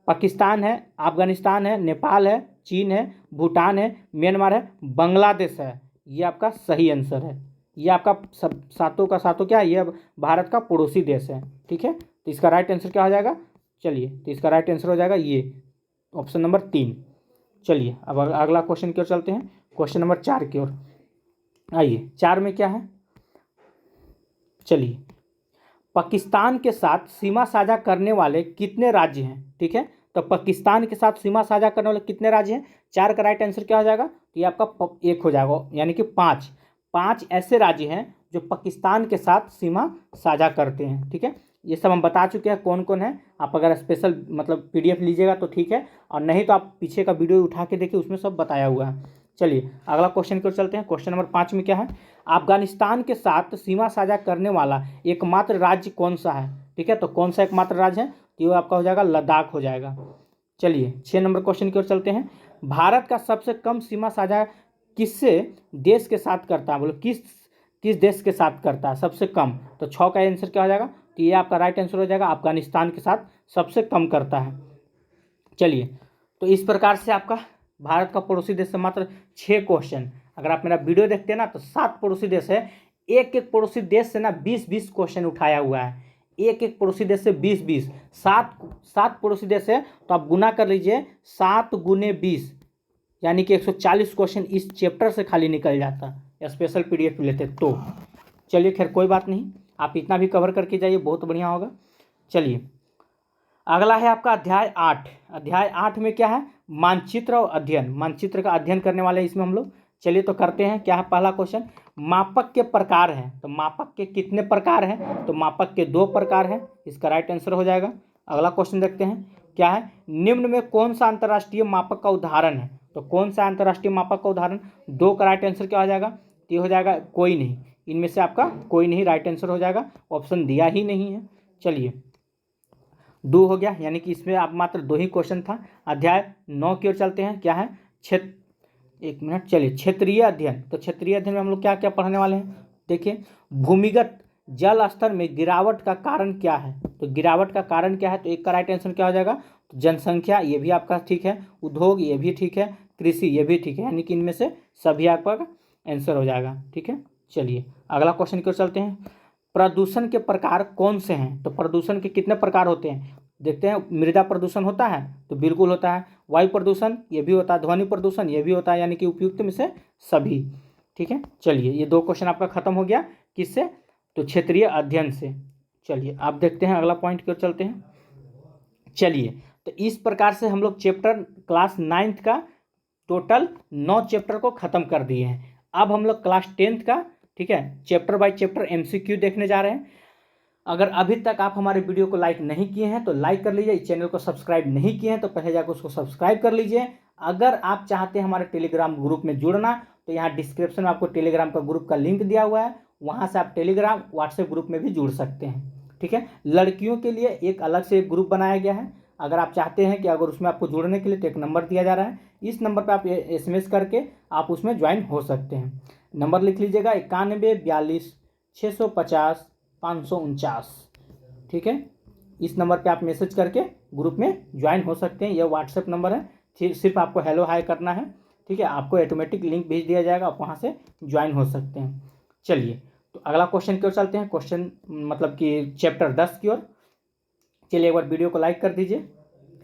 पाकिस्तान है, अफगानिस्तान है, नेपाल है, चीन है, भूटान है, म्यांमार है, बांग्लादेश है, ये आपका सही आंसर है। ये आपका सब सातों का सातों क्या है, ये भारत का पड़ोसी देश है। ठीक है, तो इसका राइट आंसर क्या हो जाएगा, चलिए तो इसका राइट आंसर हो जाएगा ये ऑप्शन नंबर 3। चलिए अब अगला क्वेश्चन की ओर चलते हैं, क्वेश्चन नंबर 4 की ओर। आइए 4 में क्या है, चलिए पाकिस्तान के साथ सीमा साझा करने वाले कितने राज्य हैं। ठीक है, तो पाकिस्तान के साथ सीमा साझा करने वाले कितने राज्य हैं, 4 का राइट आंसर क्या हो जाएगा, तो ये आपका 1 हो जाएगा, यानी कि 5 ऐसे राज्य हैं जो पाकिस्तान के साथ सीमा साझा करते हैं। ठीक है, ये सब हम बता चुके हैं कौन कौन है। आप अगर स्पेशल मतलब PDF लीजिएगा तो ठीक है, और नहीं तो आप पीछे का वीडियो उठा के देखिए, उसमें सब बताया हुआ है। चलिए अगला क्वेश्चन की ओर चलते हैं, क्वेश्चन नंबर 5 में क्या है, अफगानिस्तान के साथ सीमा साझा करने वाला एकमात्र राज्य कौन सा है। ठीक है, तो कौन सा एकमात्र राज्य है, तो ये आपका हो जाएगा लद्दाख हो जाएगा। चलिए 6 नंबर क्वेश्चन की ओर चलते हैं, भारत का सबसे कम सीमा साझा किससे देश के साथ करता है, बोलो किस देश के साथ करता है सबसे कम, तो 6 का आंसर क्या हो जाएगा, तो ये आपका राइट आंसर हो जाएगा, अफगानिस्तान के साथ सबसे कम करता है। चलिए तो इस प्रकार से आपका भारत का पड़ोसी देश से मात्र 6 क्वेश्चन, अगर आप मेरा वीडियो देखते हैं ना तो 7 पड़ोसी देश है, एक पड़ोसी देश से ना 20 क्वेश्चन उठाया हुआ है, एक पड़ोसी देश से 20 सात पड़ोसी देश है, तो आप गुना कर लीजिए 7 गुने 20 यानी कि 140 क्वेश्चन इस चैप्टर से खाली निकल जाता, स्पेशल PDF लेते तो। चलिए खैर कोई बात नहीं, आप इतना भी कवर करके जाइए, बहुत बढ़िया होगा। चलिए अगला है आपका अध्याय 8। अध्याय 8 में क्या है, मानचित्र और अध्ययन, मानचित्र का अध्ययन करने वाले हैं इसमें हम लोग। चलिए तो करते हैं, क्या है पहला क्वेश्चन, मापक के प्रकार हैं, तो मापक के कितने प्रकार हैं, तो मापक के 2 प्रकार हैं, इसका राइट आंसर हो जाएगा। अगला क्वेश्चन देखते हैं, क्या है, निम्न में कौन सा अंतर्राष्ट्रीय मापक का उदाहरण है, तो कौन सा अंतर्राष्ट्रीय मापक का उदाहरण, 2 का राइट आंसर क्या हो जाएगा, तो ये हो जाएगा कोई नहीं, इनमें से आपका कोई नहीं राइट आंसर हो जाएगा, ऑप्शन दिया ही नहीं है। चलिए 2 हो गया, यानी कि इसमें आप मात्र 2 ही क्वेश्चन था। अध्याय 9 की ओर चलते हैं, क्या है, एक मिनट, चलिए क्षेत्रीय अध्ययन, तो क्षेत्रीय अध्ययन में हम लोग क्या क्या पढ़ने वाले हैं, देखिए भूमिगत जल स्तर में गिरावट का कारण क्या है, तो गिरावट का कारण क्या है, तो 1 का राइट आंसर क्या हो जाएगा, तो जनसंख्या, ये भी आपका ठीक है, उद्योग ये भी ठीक है, कृषि ये भी ठीक है, यानी कि इनमें से सभी आपका आंसर हो जाएगा। ठीक है, चलिए अगला क्वेश्चन की ओर चलते हैं, प्रदूषण के प्रकार कौन से हैं, तो प्रदूषण के कितने प्रकार होते हैं, देखते हैं, मृदा प्रदूषण होता है, तो बिल्कुल होता है, वायु प्रदूषण ये भी होता है, ध्वनि प्रदूषण ये भी होता है, यानी कि उपयुक्त में से सभी। ठीक है, चलिए ये 2 क्वेश्चन आपका खत्म हो गया, किससे, तो क्षेत्रीय अध्ययन से। चलिए आप देखते हैं अगला पॉइंट की ओर चलते हैं। चलिए तो इस प्रकार से हम लोग चैप्टर क्लास 9th का टोटल 9 चैप्टर को ख़त्म कर दिए हैं। अब हम लोग क्लास 10th का, ठीक है, चैप्टर बाय चैप्टर MCQ देखने जा रहे हैं। अगर अभी तक आप हमारे वीडियो को लाइक नहीं किए हैं तो लाइक कर लीजिए, इस चैनल को सब्सक्राइब नहीं किए हैं तो पहले जाकर उसको सब्सक्राइब कर लीजिए। अगर आप चाहते हैं हमारे टेलीग्राम ग्रुप में जुड़ना तो यहाँ डिस्क्रिप्शन में आपको टेलीग्राम का ग्रुप का लिंक दिया हुआ है, वहाँ से आप टेलीग्राम व्हाट्सएप ग्रुप में भी जुड़ सकते हैं। ठीक है, लड़कियों के लिए एक अलग से एक ग्रुप बनाया गया है, अगर आप चाहते हैं कि अगर उसमें आपको जुड़ने के लिए तो एक नंबर दिया जा रहा है, इस नंबर पर आप SMS करके आप उसमें ज्वाइन हो सकते हैं। नंबर लिख लीजिएगा 91 42 650 549। ठीक है, इस नंबर पे आप मैसेज करके ग्रुप में ज्वाइन हो सकते हैं, यह व्हाट्सएप नंबर है, सिर्फ आपको हेलो हाय करना है। ठीक है, आपको ऑटोमेटिक लिंक भेज दिया जाएगा, आप वहाँ से ज्वाइन हो सकते हैं। चलिए तो अगला क्वेश्चन की ओर चलते हैं, क्वेश्चन मतलब कि चैप्टर 10 की ओर। चलिए एक बार वीडियो को लाइक कर दीजिए,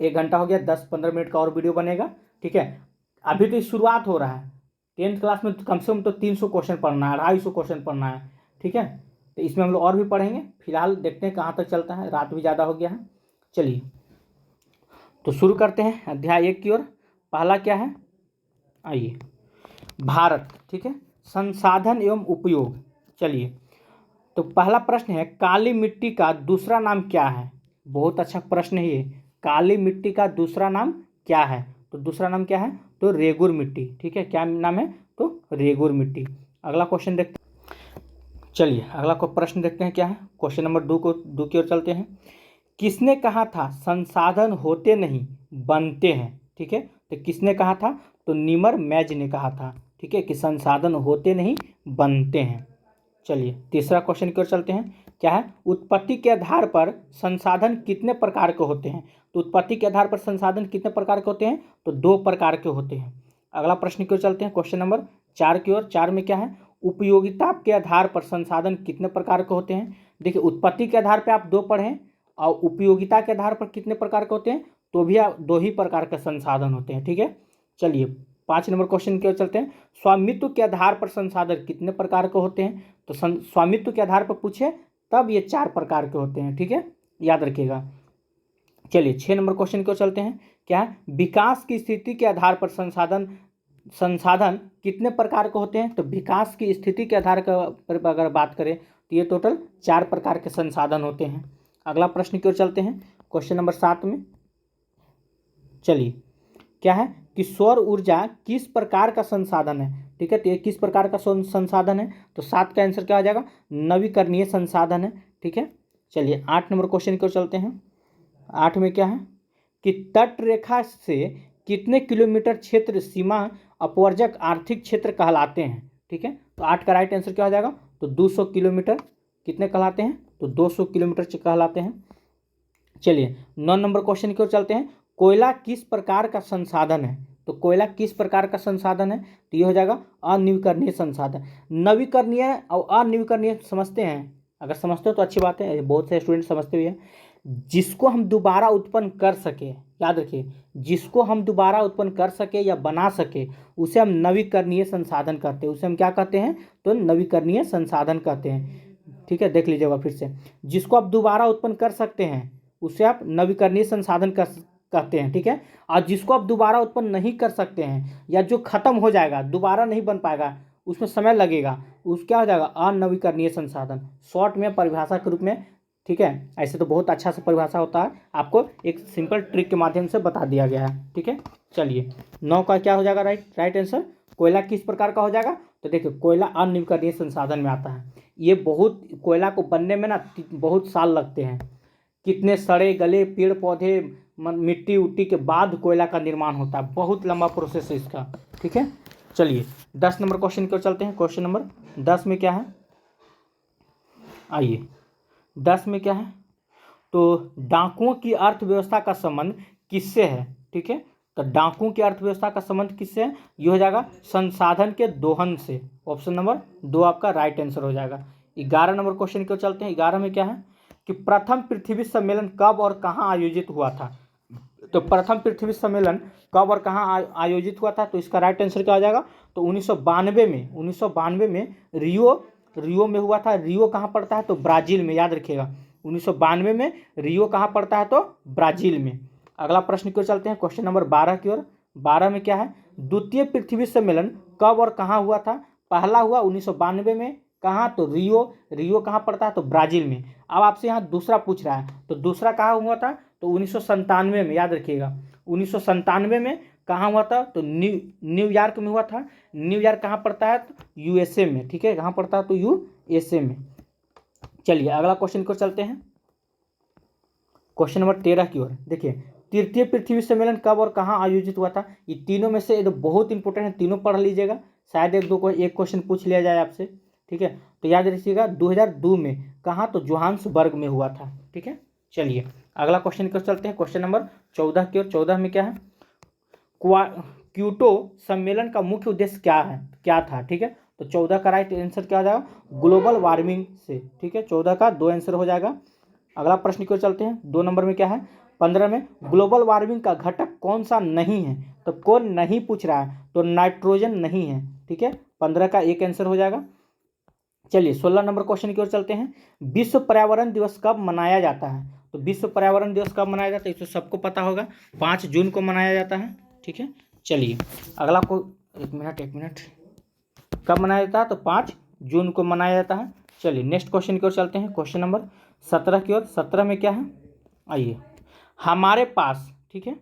1 घंटा हो गया, 10-15 मिनट का और वीडियो बनेगा। ठीक है, अभी तो शुरुआत हो रहा है, 10th क्लास में कम से कम तो 300 क्वेश्चन पढ़ना है, 250 क्वेश्चन पढ़ना है। ठीक है, तो इसमें हम लोग और भी पढ़ेंगे, फिलहाल देखते हैं कहाँ तक चलता है, रात भी ज़्यादा हो गया है। चलिए तो शुरू करते हैं अध्याय 1 की ओर। पहला क्या है, आइए भारत। ठीक है, संसाधन एवं उपयोग। चलिए तो पहला प्रश्न है, काली मिट्टी का दूसरा नाम क्या है, बहुत अच्छा प्रश्न है ये, काली मिट्टी का दूसरा नाम क्या है, तो दूसरा नाम क्या है, तो रेगुर मिट्टी। ठीक है, क्या नाम है, तो रेगुर मिट्टी। अगला क्वेश्चन देखते हैं। चलिए अगला को प्रश्न देखते हैं क्या है। क्वेश्चन नंबर 2 की ओर चलते हैं। किसने कहा था संसाधन होते नहीं बनते हैं? ठीक है, तो किसने कहा था? तो नीमर मैज ने कहा था, ठीक है, कि संसाधन होते नहीं बनते हैं। चलिए तीसरा क्वेश्चन की ओर चलते हैं। क्या है? उत्पत्ति के आधार पर संसाधन कितने प्रकार के होते हैं? तो उत्पत्ति के आधार पर संसाधन कितने प्रकार के होते हैं? तो 2 प्रकार के होते हैं। अगला प्रश्न की ओर चलते हैं। क्वेश्चन नंबर 4 की ओर। 4 में क्या है? उपयोगिता के आधार पर संसाधन कितने प्रकार के होते हैं? देखिए उत्पत्ति के आधार पर आप 2 पढ़ें और उपयोगिता के आधार पर कितने प्रकार के होते हैं? तो भी 2 ही प्रकार के संसाधन होते हैं, ठीक है। चलिए 5 नंबर क्वेश्चन की ओर चलते हैं। स्वामित्व के आधार पर संसाधन कितने प्रकार के होते हैं? तो स्वामित्व के आधार पर पूछे तब ये 4 प्रकार के होते हैं, ठीक है, याद रखिएगा। चलिए 6 नंबर क्वेश्चन की ओर चलते हैं। क्या है? विकास की स्थिति के आधार पर संसाधन कितने प्रकार के होते हैं? तो विकास की स्थिति के आधार पर अगर बात करें तो ये टोटल 4 प्रकार के संसाधन होते हैं। अगला प्रश्न की ओर चलते हैं। क्वेश्चन नंबर 7 में चलिए क्या है कि सौर ऊर्जा किस प्रकार का संसाधन है? ठीक है, तो ये किस प्रकार का संसाधन है? तो 7 का आंसर क्या हो जाएगा? नवीकरणीय संसाधन है, ठीक है। चलिए 8 नंबर क्वेश्चन की ओर चलते हैं। 8 में क्या है कि तट रेखा से कितने किलोमीटर क्षेत्र सीमा अपवर्जक आर्थिक क्षेत्र कहलाते हैं? ठीक है, तो 8 का राइट आंसर क्या हो जाएगा? तो 200 किलोमीटर कितने कहलाते हैं? तो 200 किलोमीटर कहलाते हैं। चलिए 9 नंबर क्वेश्चन की ओर चलते हैं। कोयला किस प्रकार का संसाधन है? तो कोयला किस प्रकार का संसाधन है? तो ये हो जाएगा अनवीकरणीय संसाधन। नवीकरणीय और अनवीकरणीय समझते हैं? अगर समझते हो तो अच्छी बात है, बहुत से स्टूडेंट समझते हुए हैं। जिसको हम दोबारा उत्पन्न कर सके, याद रखिए, जिसको हम दोबारा उत्पन्न कर सके या बना सके उसे हम नवीकरणीय संसाधन कहते हैं। उसे हम क्या कहते हैं? तो नवीकरणीय संसाधन कहते हैं, ठीक है। देख लीजिएगा फिर से, जिसको आप दोबारा उत्पन्न कर सकते हैं उसे आप नवीकरणीय संसाधन कहते हैं, ठीक है। और जिसको आप दोबारा उत्पन्न नहीं कर सकते हैं या जो खत्म हो जाएगा, दोबारा नहीं बन पाएगा, उसमें समय लगेगा, उस क्या हो जाएगा? अनवीकरणीय संसाधन, शॉर्ट में परिभाषा के रूप में, ठीक है। ऐसे तो बहुत अच्छा सा परिभाषा होता है, आपको एक सिंपल ट्रिक के माध्यम से बता दिया गया है, ठीक है। चलिए 9 का क्या हो जाएगा? राइट आंसर कोयला किस प्रकार का हो जाएगा? तो देखिए कोयला अनवीकरणीय संसाधन में आता है। ये बहुत, कोयला को बनने में ना बहुत साल लगते हैं, कितने सड़े गले पेड़ पौधे मिट्टी उट्टी के बाद कोयला का निर्माण होता है, बहुत लंबा प्रोसेस है इसका, ठीक है। चलिए 10 नंबर क्वेश्चन की ओर चलते हैं। क्वेश्चन नंबर 10 में क्या है? आइए 10 में क्या है? तो डाकुओं की अर्थव्यवस्था का संबंध किससे है? ठीक है, तो डाकुओं की अर्थव्यवस्था का संबंध किससे है? ये हो जाएगा संसाधन के दोहन से। ऑप्शन नंबर 2 आपका राइट आंसर हो जाएगा। 11 नंबर क्वेश्चन की ओर चलते हैं। 11 में क्या है कि प्रथम पृथ्वी सम्मेलन कब और कहाँ आयोजित हुआ था? तो प्रथम पृथ्वी सम्मेलन कब और कहाँ आयोजित हुआ था? तो इसका राइट आंसर क्या हो जाएगा? तो 1992 में रियो में हुआ था। रियो कहाँ पड़ता है? तो ब्राज़ील में, याद रखिएगा 1992 में रियो कहाँ पड़ता है? तो ब्राज़ील में। अगला प्रश्न की ओर चलते हैं। क्वेश्चन नंबर 12 की ओर। 12 में क्या है? द्वितीय पृथ्वी सम्मेलन कब और कहाँ हुआ था? पहला हुआ 1992 में, कहाँ? तो रियो कहाँ पड़ता है? तो ब्राज़ील में। अब आपसे यहाँ दूसरा पूछ रहा है, तो दूसरा कहाँ हुआ था? तो 1997 में, याद रखिएगा 1997 में कहाँ हुआ था? तो न्यूयॉर्क में हुआ था। न्यूयॉर्क कहाँ पड़ता है? तो यूएसए में, ठीक है, कहाँ पड़ता है? तो यूएसए में। चलिए अगला क्वेश्चन को चलते हैं। क्वेश्चन नंबर 13 की ओर। देखिए तृतीय पृथ्वी सम्मेलन कब और कहाँ आयोजित हुआ था? ये तीनों में से ये तो बहुत इंपॉर्टेंट है, तीनों पढ़ लीजिएगा, शायद एक क्वेश्चन पूछ लिया जाए आपसे, ठीक है। तो याद रखिएगा 2002 में, कहाँ? तो जोहान्सबर्ग में हुआ था, ठीक है। चलिए अगला क्वेश्चन की ओर चलते हैं। क्वेश्चन नंबर 14 की ओर। 14 में क्या है? क्योटो सम्मेलन का मुख्य उद्देश्य क्या था? ठीक है, तो 14 का राइट आंसर क्या हो जाएगा? ग्लोबल वार्मिंग से, ठीक है। 14 का 2 आंसर हो जाएगा। अगला प्रश्न की ओर चलते हैं। 2 नंबर में क्या है? 15 में ग्लोबल वार्मिंग का घटक कौन सा नहीं है? तो कौन नहीं पूछ रहा है? तो नाइट्रोजन नहीं है, ठीक है। 15 का 1 आंसर हो जाएगा। चलिए 16 नंबर क्वेश्चन की ओर चलते हैं। विश्व पर्यावरण दिवस कब मनाया जाता है? तो विश्व पर्यावरण दिवस कब मनाया जाता है? इसको सबको पता होगा, 5 जून को मनाया जाता है, ठीक है। चलिए अगला को एक मिनट कब मनाया जाता है? तो 5 जून को मनाया जाता है। चलिए नेक्स्ट क्वेश्चन की ओर चलते हैं। क्वेश्चन नंबर 17 की ओर। 17 में क्या है? आइए, हमारे पास, ठीक है,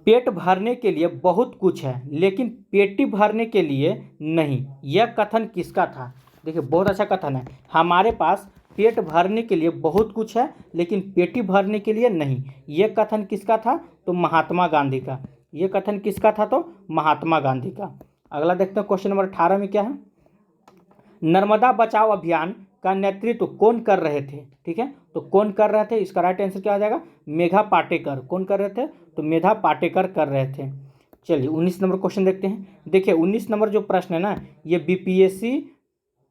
पेट भरने के लिए बहुत कुछ है लेकिन पेटी भरने के लिए नहीं, यह कथन किसका था? देखिए बहुत अच्छा कथन है। हमारे पास पेट भरने के लिए बहुत कुछ है लेकिन पेटी भरने के लिए नहीं, यह कथन किसका था? तो महात्मा गांधी का। यह कथन किसका था? तो महात्मा गांधी का। अगला देखते हैं क्वेश्चन नंबर 18 में क्या है। नर्मदा बचाओ अभियान का नेतृत्व कौन कर रहे थे? ठीक है, तो कौन कर रहे थे? इसका राइट आंसर क्या हो जाएगा? मेधा पाटेकर। कौन कर रहे थे? तो मेधा पाटेकर कर रहे थे। चलिए 19 नंबर क्वेश्चन देखते हैं। देखिए 19 नंबर जो प्रश्न है ना, ये बीपीएससी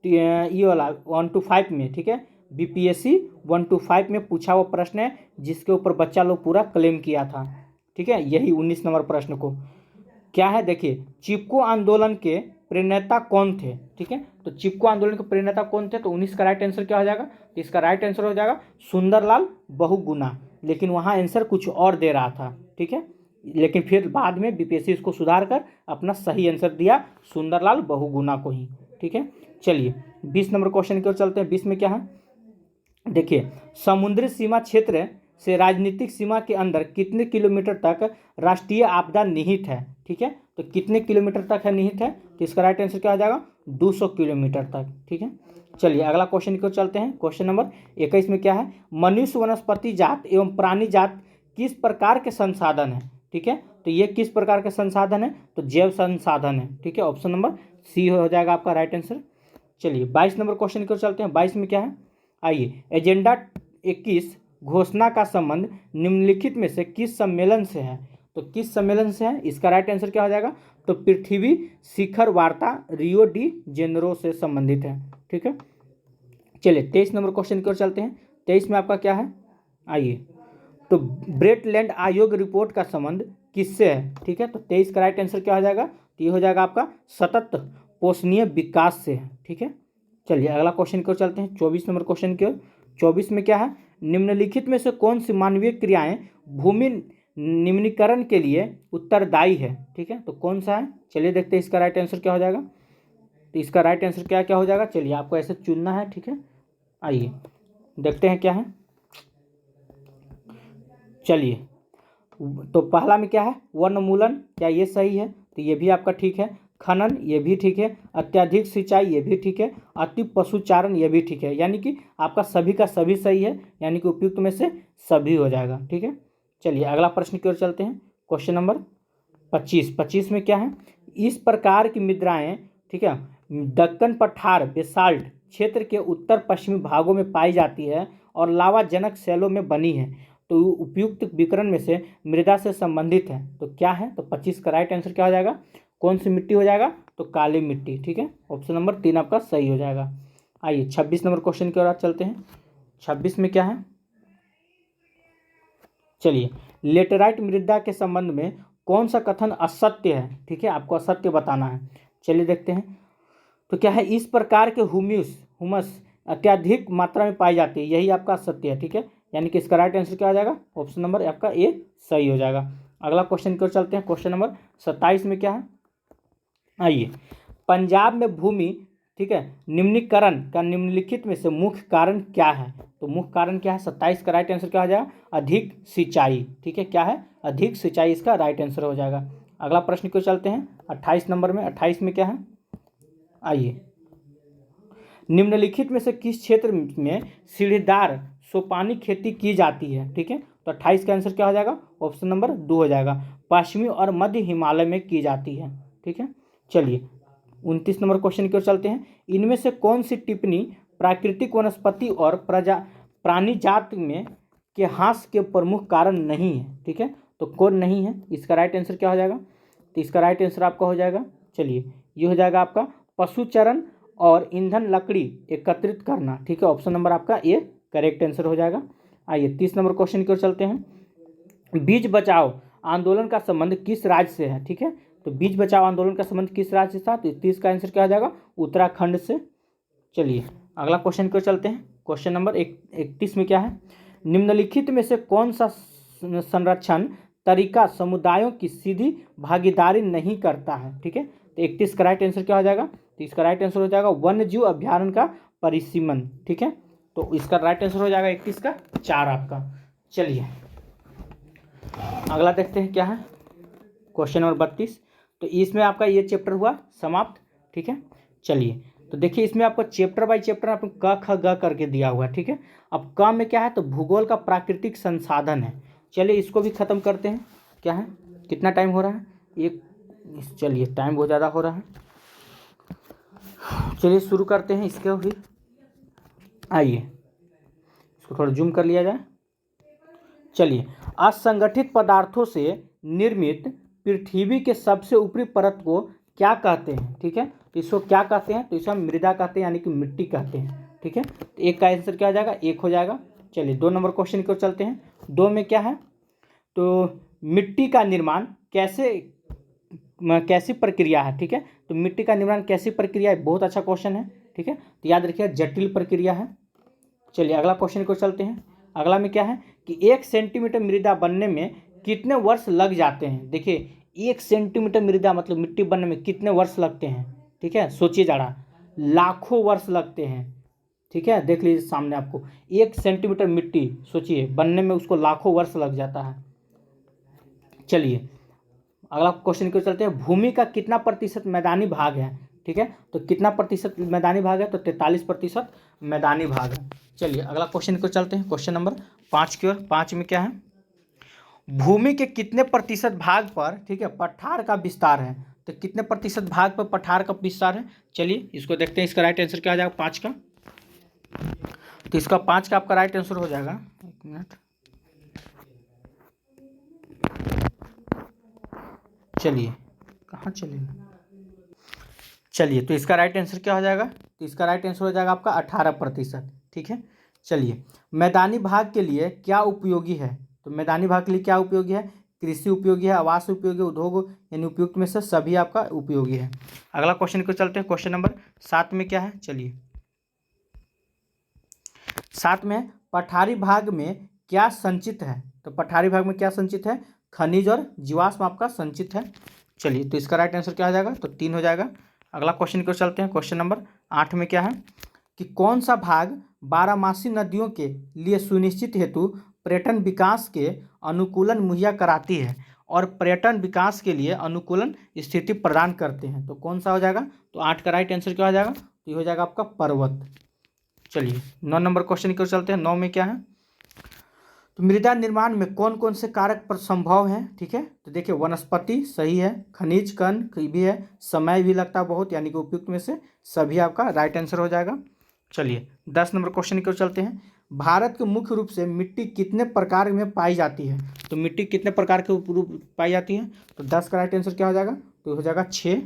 ये वाला 1 to 5 में, ठीक है, बीपीएससी 1 to 5 में पूछा हुआ प्रश्न है जिसके ऊपर बच्चा लोग पूरा क्लेम किया था। ठीक है, यही 19 नंबर प्रश्न को क्या है। देखिए चिपको आंदोलन के प्रणेता कौन थे? ठीक है, तो चिपको आंदोलन के प्रणेता कौन थे? तो 19 का राइट आंसर क्या हो जाएगा? तो इसका राइट आंसर हो जाएगा सुंदरलाल बहुगुणा। लेकिन वहाँ आंसर कुछ और दे रहा था। ठीक है, लेकिन फिर बाद में बीपीएससी इसको सुधार कर अपना सही आंसर दिया सुंदरलाल बहुगुणा को ही। ठीक है, चलिए 20 नंबर क्वेश्चन की ओर चलते हैं। 20 में क्या है? देखिए समुद्री सीमा क्षेत्र से राजनीतिक सीमा के अंदर कितने किलोमीटर तक राष्ट्रीय आपदा निहित है? ठीक है, तो कितने किलोमीटर तक है निहित है? तो इसका राइट आंसर क्या हो जाएगा? 200 किलोमीटर तक। ठीक है, चलिए अगला क्वेश्चन की ओर चलते हैं। क्वेश्चन नंबर 21 में क्या है? मनुष्य वनस्पति जात एवं प्राणी जात किस प्रकार के संसाधन है? ठीक है, तो ये किस प्रकार के संसाधन है? तो जैव संसाधन है। ठीक है, ऑप्शन नंबर सी हो जाएगा आपका राइट आंसर। चलिए 22 नंबर क्वेश्चन की ओर चलते हैं। 22 में क्या है? आइए, एजेंडा 21 घोषणा का संबंध निम्नलिखित में से किस सम्मेलन से है? तो किस सम्मेलन से है? इसका राइट आंसर क्या हो जाएगा? तो पृथ्वी शिखर वार्ता रियो डी जेनेरो से संबंधित है। ठीक है, चलिए 23 नंबर क्वेश्चन की ओर चलते हैं। 23 में आपका क्या है? आइए, तो ब्रेटलैंड आयोग रिपोर्ट का संबंध किससे है? ठीक है, तो 23 का राइट आंसर क्या हो जाएगा? तो ये हो जाएगा आपका सतत पोषणीय विकास से है। ठीक है, चलिए अगला क्वेश्चन की ओर चलते हैं। 24 नंबर क्वेश्चन की ओर। 24 में क्या है? निम्नलिखित में से कौन सी मानवीय क्रियाएं भूमि निम्नीकरण के लिए उत्तरदायी है? ठीक है, तो कौन सा है? चलिए देखते हैं इसका राइट आंसर क्या हो जाएगा। तो इसका राइट आंसर क्या क्या हो जाएगा? चलिए आपको ऐसे चुनना है। ठीक है, आइए देखते हैं क्या है। चलिए तो पहला में क्या है? वर्णमूलन, क्या ये सही है? तो ये भी आपका ठीक है। खनन, ये भी ठीक है। अत्यधिक सिंचाई, ये भी ठीक है। अति पशुचारण, ये भी ठीक है। यानी कि आपका सभी का सभी सही है, यानी कि उपयुक्त में से सभी हो जाएगा। ठीक है, चलिए अगला प्रश्न की ओर चलते हैं। Question number 25। 25 में क्या है? इस प्रकार की मुद्राएं, ठीक है, दक्कन पठार बेसाल्ट क्षेत्र के उत्तर पश्चिमी भागों में पाई जाती है और लावाजनक शैलों में बनी है, तो उपयुक्त विकर्ण में से मृदा से संबंधित है, तो क्या है? तो 25 का राइट आंसर क्या हो जाएगा? कौन सी मिट्टी हो जाएगा? तो काली मिट्टी। ठीक है, ऑप्शन नंबर 3 आपका सही हो जाएगा। आइए 26 नंबर क्वेश्चन की ओर आप चलते हैं। 26 में क्या है? चलिए, लेटेराइट मृदा के संबंध में कौन सा कथन असत्य है? ठीक है, आपको असत्य बताना है। चलिए देखते हैं। तो क्या है? इस प्रकार के हुमस अत्यधिक मात्रा में पाई जाती है, यही आपका असत्य है। ठीक है, यानी कि इसका राइट आंसर क्या हो जाएगा? ऑप्शन नंबर आपका ए सही हो जाएगा। अगला क्वेश्चन की ओर चलते हैं। क्वेश्चन नंबर 27 में क्या है? आइए, पंजाब में भूमि, ठीक है, निम्नीकरण का निम्नलिखित में से मुख्य कारण क्या है? तो मुख्य कारण क्या है? 27 का राइट आंसर क्या हो जाएगा? अधिक सिंचाई। ठीक है, क्या है? अधिक सिंचाई इसका राइट आंसर हो जाएगा। अगला प्रश्न की ओर चलते हैं 28 नंबर में। 28 में क्या है? आइए, निम्नलिखित में से किस क्षेत्र में सीढ़ीदार सोपानी खेती की जाती है? ठीक है, तो 28 का आंसर क्या हो जाएगा? ऑप्शन नंबर 2 हो जाएगा। पश्चिमी और मध्य हिमालय में की जाती है। ठीक है, चलिए 29 नंबर क्वेश्चन की ओर चलते हैं। इनमें से कौन सी टिप्पणी प्राकृतिक वनस्पति और प्राणी जात में के ह्रास के प्रमुख कारण नहीं है? ठीक है, तो कौन नहीं है? इसका राइट आंसर क्या हो जाएगा? तो इसका राइट आंसर आपका हो जाएगा, चलिए ये हो जाएगा आपका पशुचरण और ईंधन लकड़ी एकत्रित करना। ठीक है, ऑप्शन नंबर आपका ए करेक्ट आंसर हो जाएगा। आइए 30 नंबर क्वेश्चन की ओर चलते हैं। बीज बचाओ आंदोलन का संबंध किस राज्य से है? ठीक है, तो बीज बचाओ आंदोलन का संबंध किस राज्य से था? तो 30 का आंसर क्या हो जाएगा? उत्तराखंड से। चलिए अगला क्वेश्चन की ओर चलते हैं। क्वेश्चन नंबर 31 में क्या है? निम्नलिखित में से कौन सा संरक्षण तरीका समुदायों की सीधी भागीदारी नहीं करता है? ठीक है, तो 31 का राइट आंसर क्या हो जाएगा? तो इसका राइट आंसर हो जाएगा वन्य जीव अभ्यारण्य का परिसीमन। ठीक है, तो इसका राइट आंसर हो जाएगा 31 का 4 आपका। चलिए अगला देखते हैं क्या है। Question number 32। तो इसमें आपका ये चैप्टर हुआ समाप्त। ठीक है, चलिए तो देखिए इसमें आपको चैप्टर बाय चैप्टर आपको क ख ग करके दिया हुआ है। ठीक है, अब क में क्या है, तो भूगोल का प्राकृतिक संसाधन है। चलिए इसको भी खत्म करते हैं। क्या है, कितना टाइम हो रहा है, एक, चलिए टाइम बहुत ज़्यादा हो रहा है। चलिए शुरू करते हैं इसके भी। आइए इसको थोड़ा जूम कर लिया जाए। चलिए, असंगठित पदार्थों से निर्मित पृथ्वी के सबसे ऊपरी परत को क्या कहते हैं। ठीक है, तो इसको क्या कहते हैं, तो इसे हम मृदा कहते हैं, यानी कि मिट्टी कहते हैं। ठीक है, तो एक का आंसर क्या हो जाएगा, एक हो जाएगा। चलिए 2 नंबर क्वेश्चन की ओर चलते हैं। 2 में क्या है, तो मिट्टी का निर्माण कैसी प्रक्रिया है। ठीक है, तो मिट्टी का निर्माण कैसी प्रक्रिया है, बहुत अच्छा क्वेश्चन है। ठीक है, तो याद रखिए जटिल प्रक्रिया है। चलिए अगला क्वेश्चन को चलते हैं। अगला में क्या है कि 1 सेंटीमीटर मृदा बनने में कितने वर्ष लग जाते हैं। देखिए 1 सेंटीमीटर मृदा मतलब मिट्टी बनने में कितने वर्ष लगते हैं। ठीक है, सोचिए ज़रा, लाखों वर्ष लगते हैं। ठीक है, देख लीजिए सामने आपको 1 सेंटीमीटर मिट्टी सोचिए बनने में उसको लाखों वर्ष लग जाता है। चलिए अगला क्वेश्चन को चलते हैं। भूमि का कितना प्रतिशत मैदानी भाग है। ठीक है, तो कितना प्रतिशत मैदानी भाग है, तो 43% मैदानी भाग है। चलिए अगला क्वेश्चन को चलते हैं, क्वेश्चन नंबर 5 की ओर। 5 में क्या है, भूमि के कितने प्रतिशत भाग पर, ठीक है, पठार का विस्तार है। तो कितने प्रतिशत भाग पर पठार का विस्तार है। चलिए इसको देखते हैं, इसका राइट आंसर क्या हो जाएगा 5 का। तो इसका 5 का आपका राइट आंसर हो जाएगा, एक मिनट, चलिए कहाँ चलेगा, चलिए तो इसका राइट आंसर क्या हो जाएगा, तो इसका राइट आंसर हो जाएगा आपका 18%। ठीक है, चलिए मैदानी भाग के लिए क्या उपयोगी है। तो मैदानी भाग के लिए क्या उपयोगी है, कृषि उपयोगी है, आवास उपयोगी है, उद्योग, यानी उपयुक्त में से सभी आपका उपयोगी है। अगला क्वेश्चन को चलते हैं, क्वेश्चन नंबर 7 में क्या है। चलिए 7 में पठारी भाग में क्या संचित है। तो पठारी भाग में क्या संचित है, खनिज और जीवाश्म आपका संचित है। चलिए तो इसका राइट आंसर क्या हो जाएगा, तो 3 हो जाएगा। अगला क्वेश्चन को चलते हैं, क्वेश्चन नंबर 8 में क्या है कि कौन सा भाग बारहमासी नदियों के लिए सुनिश्चित हेतु पर्यटन विकास के अनुकूलन मुहैया कराती है और पर्यटन विकास के लिए अनुकूलन स्थिति प्रदान करते हैं। तो कौन सा हो जाएगा, तो 8 का राइट आंसर क्या हो जाएगा, तो ये हो जाएगा आपका पर्वत। चलिए 9 नंबर क्वेश्चन की ओर चलते हैं। 9 में क्या है, तो मृदा निर्माण में कौन कौन से कारक पर संभव है। ठीक है, तो देखिए वनस्पति सही है, खनिज कण भी है, समय भी लगता है बहुत, यानी कि उपयुक्त में से सभी आपका राइट आंसर हो जाएगा। चलिए 10 नंबर क्वेश्चन की ओर चलते हैं। भारत के मुख्य रूप से मिट्टी कितने प्रकार में पाई जाती है। तो मिट्टी कितने प्रकार के रूप पाई जाती है, तो 10 का राइट आंसर क्या हो जाएगा, तो हो जाएगा 6।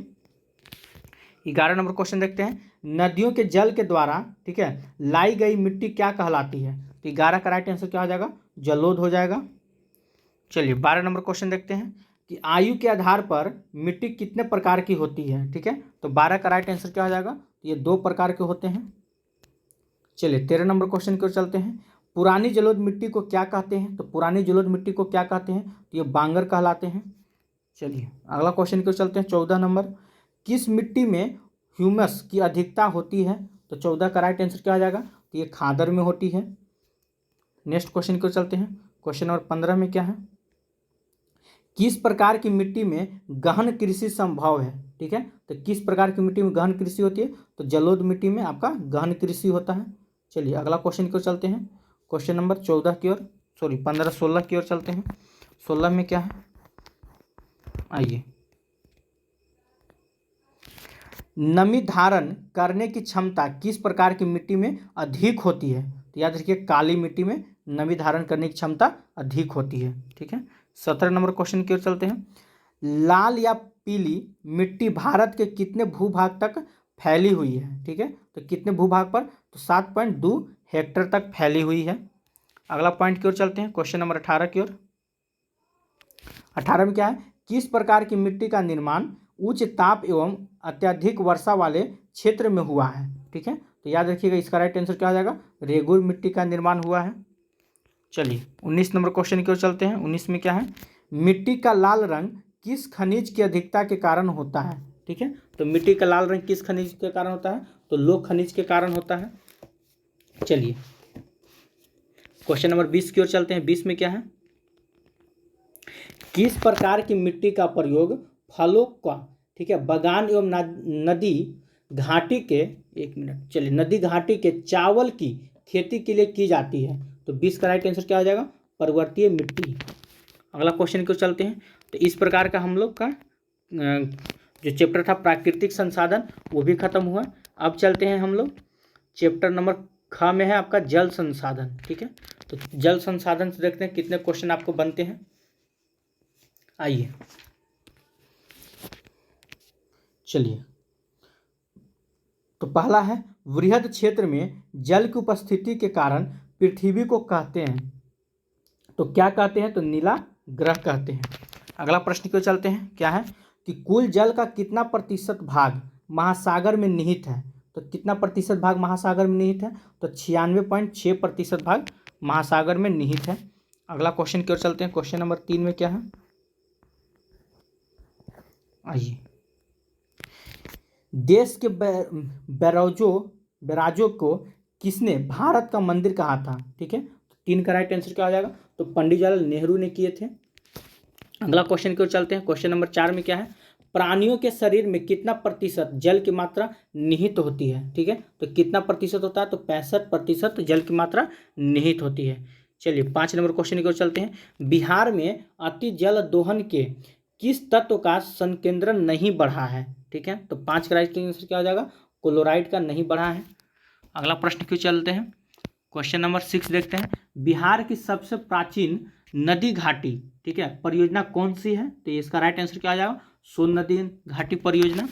11 नंबर क्वेश्चन देखते हैं। नदियों के जल के द्वारा, ठीक है, लाई गई मिट्टी क्या कहलाती है। तो 11 का राइट आंसर क्या हो जाएगा, जलोढ़ हो जाएगा। चलिए 12 नंबर क्वेश्चन देखते हैं कि आयु के आधार पर मिट्टी कितने प्रकार की होती है। ठीक है, तो 12 का राइट आंसर क्या हो जाएगा, तो ये 2 प्रकार के होते हैं। चलिए 13 नंबर क्वेश्चन की ओर चलते हैं। पुरानी जलोढ़ मिट्टी को क्या कहते हैं। तो पुरानी जलोढ़ मिट्टी को क्या कहते हैं, तो ये बांगर कहलाते हैं। चलिए अगला क्वेश्चन की ओर चलते हैं। 14 नंबर, किस मिट्टी में ह्यूमस की अधिकता होती है। तो 14 का राइट आंसर क्या हो जाएगा, तो ये खादर में होती है। नेक्स्ट क्वेश्चन की ओर चलते हैं। क्वेश्चन नंबर 15 में क्या है, किस प्रकार की मिट्टी में गहन कृषि संभव है। ठीक है, तो किस प्रकार की मिट्टी में गहन कृषि होती है, तो जलोढ़ मिट्टी में आपका गहन कृषि होता है। चलिए अगला क्वेश्चन की ओर चलते हैं। क्वेश्चन नंबर 14 की ओर, सॉरी 15 16 की ओर चलते हैं। 16 में क्या है, आइए, नमी धारण करने की क्षमता किस प्रकार की मिट्टी में अधिक होती है। तो याद रखिए काली मिट्टी में नमी धारण करने की क्षमता अधिक होती है। ठीक है, 17 नंबर क्वेश्चन की ओर चलते हैं। लाल या पीली मिट्टी भारत के कितने भूभाग तक फैली हुई है। ठीक है, तो कितने भूभाग पर, तो 7.2 हेक्टेयर तक फैली हुई है। अगला पॉइंट की ओर चलते हैं, क्वेश्चन नंबर 18 की ओर। 18 में क्या है, किस प्रकार की मिट्टी का निर्माण उच्च ताप एवं अत्यधिक वर्षा वाले क्षेत्र में हुआ है। ठीक है, तो याद रखिएगा इसका राइट आंसर क्या हो जाएगा, रेगुर मिट्टी का निर्माण हुआ है। चलिए 19 नंबर क्वेश्चन की ओर चलते हैं। 19 में क्या है, मिट्टी का लाल रंग किस खनिज की अधिकता के कारण होता है। ठीक है, तो मिट्टी का लाल रंग किस खनिज के कारण होता है, तो लोह खनिज के कारण होता है। चलिए क्वेश्चन नंबर 20 की ओर चलते हैं। 20 में क्या है, किस प्रकार की मिट्टी का प्रयोग फलों का, ठीक है, बागान एवं नदी घाटी के, एक मिनट, चलिए, नदी घाटी के चावल की खेती के लिए की जाती है? तो 20 का राइट आंसर क्या हो जाएगा? पर्वतीय मिट्टी। अगला क्वेश्चन को चलते हैं। तो इस प्रकार का हम लोग का जो चैप्टर था प्राकृतिक संसाधन वो भी खत्म हुआ। अब चलते हैं हम लोग चैप्टर नंबर ख में है आपका जल संसाधन, ठीक है। तो जल संसाधन से देखते हैं कितने क्वेश्चन आपको बनते हैं। आइए, चलिए, तो पहला है वृहद क्षेत्र में जल की उपस्थिति के कारण पृथ्वी को कहते हैं, तो क्या कहते हैं? तो नीला ग्रह कहते हैं। अगला प्रश्न को चलते हैं, क्या है कि कुल जल का कितना प्रतिशत भाग महासागर में निहित है? तो कितना प्रतिशत भाग महासागर में निहित है? तो 96.6% भाग महासागर में निहित है। अगला क्वेश्चन की ओर चलते हैं। क्वेश्चन नंबर 3 में क्या है? आइए, देश के बैराजों को किसने भारत का मंदिर कहा था? ठीक है, तो 3 का राइट आंसर क्या हो जाएगा? तो पंडित जवाहरलाल नेहरू ने किए थे। अगला क्वेश्चन की ओर चलते हैं। क्वेश्चन नंबर 4 में क्या है? प्राणियों के शरीर में कितना प्रतिशत जल की मात्रा निहित होती है? ठीक है, तो कितना प्रतिशत होता है? तो 65% जल की मात्रा निहित होती है। चलिए, 5 नंबर क्वेश्चन की ओर चलते हैं। बिहार में अति जल दोहन के किस तत्व का संकेंद्रण नहीं बढ़ा है? ठीक है, तो 5 का राइट आंसर क्या हो जाएगा? क्लोराइड का नहीं बढ़ा है। अगला प्रश्न क्यों चलते हैं। क्वेश्चन नंबर 6 देखते हैं। बिहार की सबसे प्राचीन नदी घाटी, ठीक है, परियोजना कौन सी है? तो इसका राइट आंसर क्या आ जाएगा? सोन नदी घाटी परियोजना।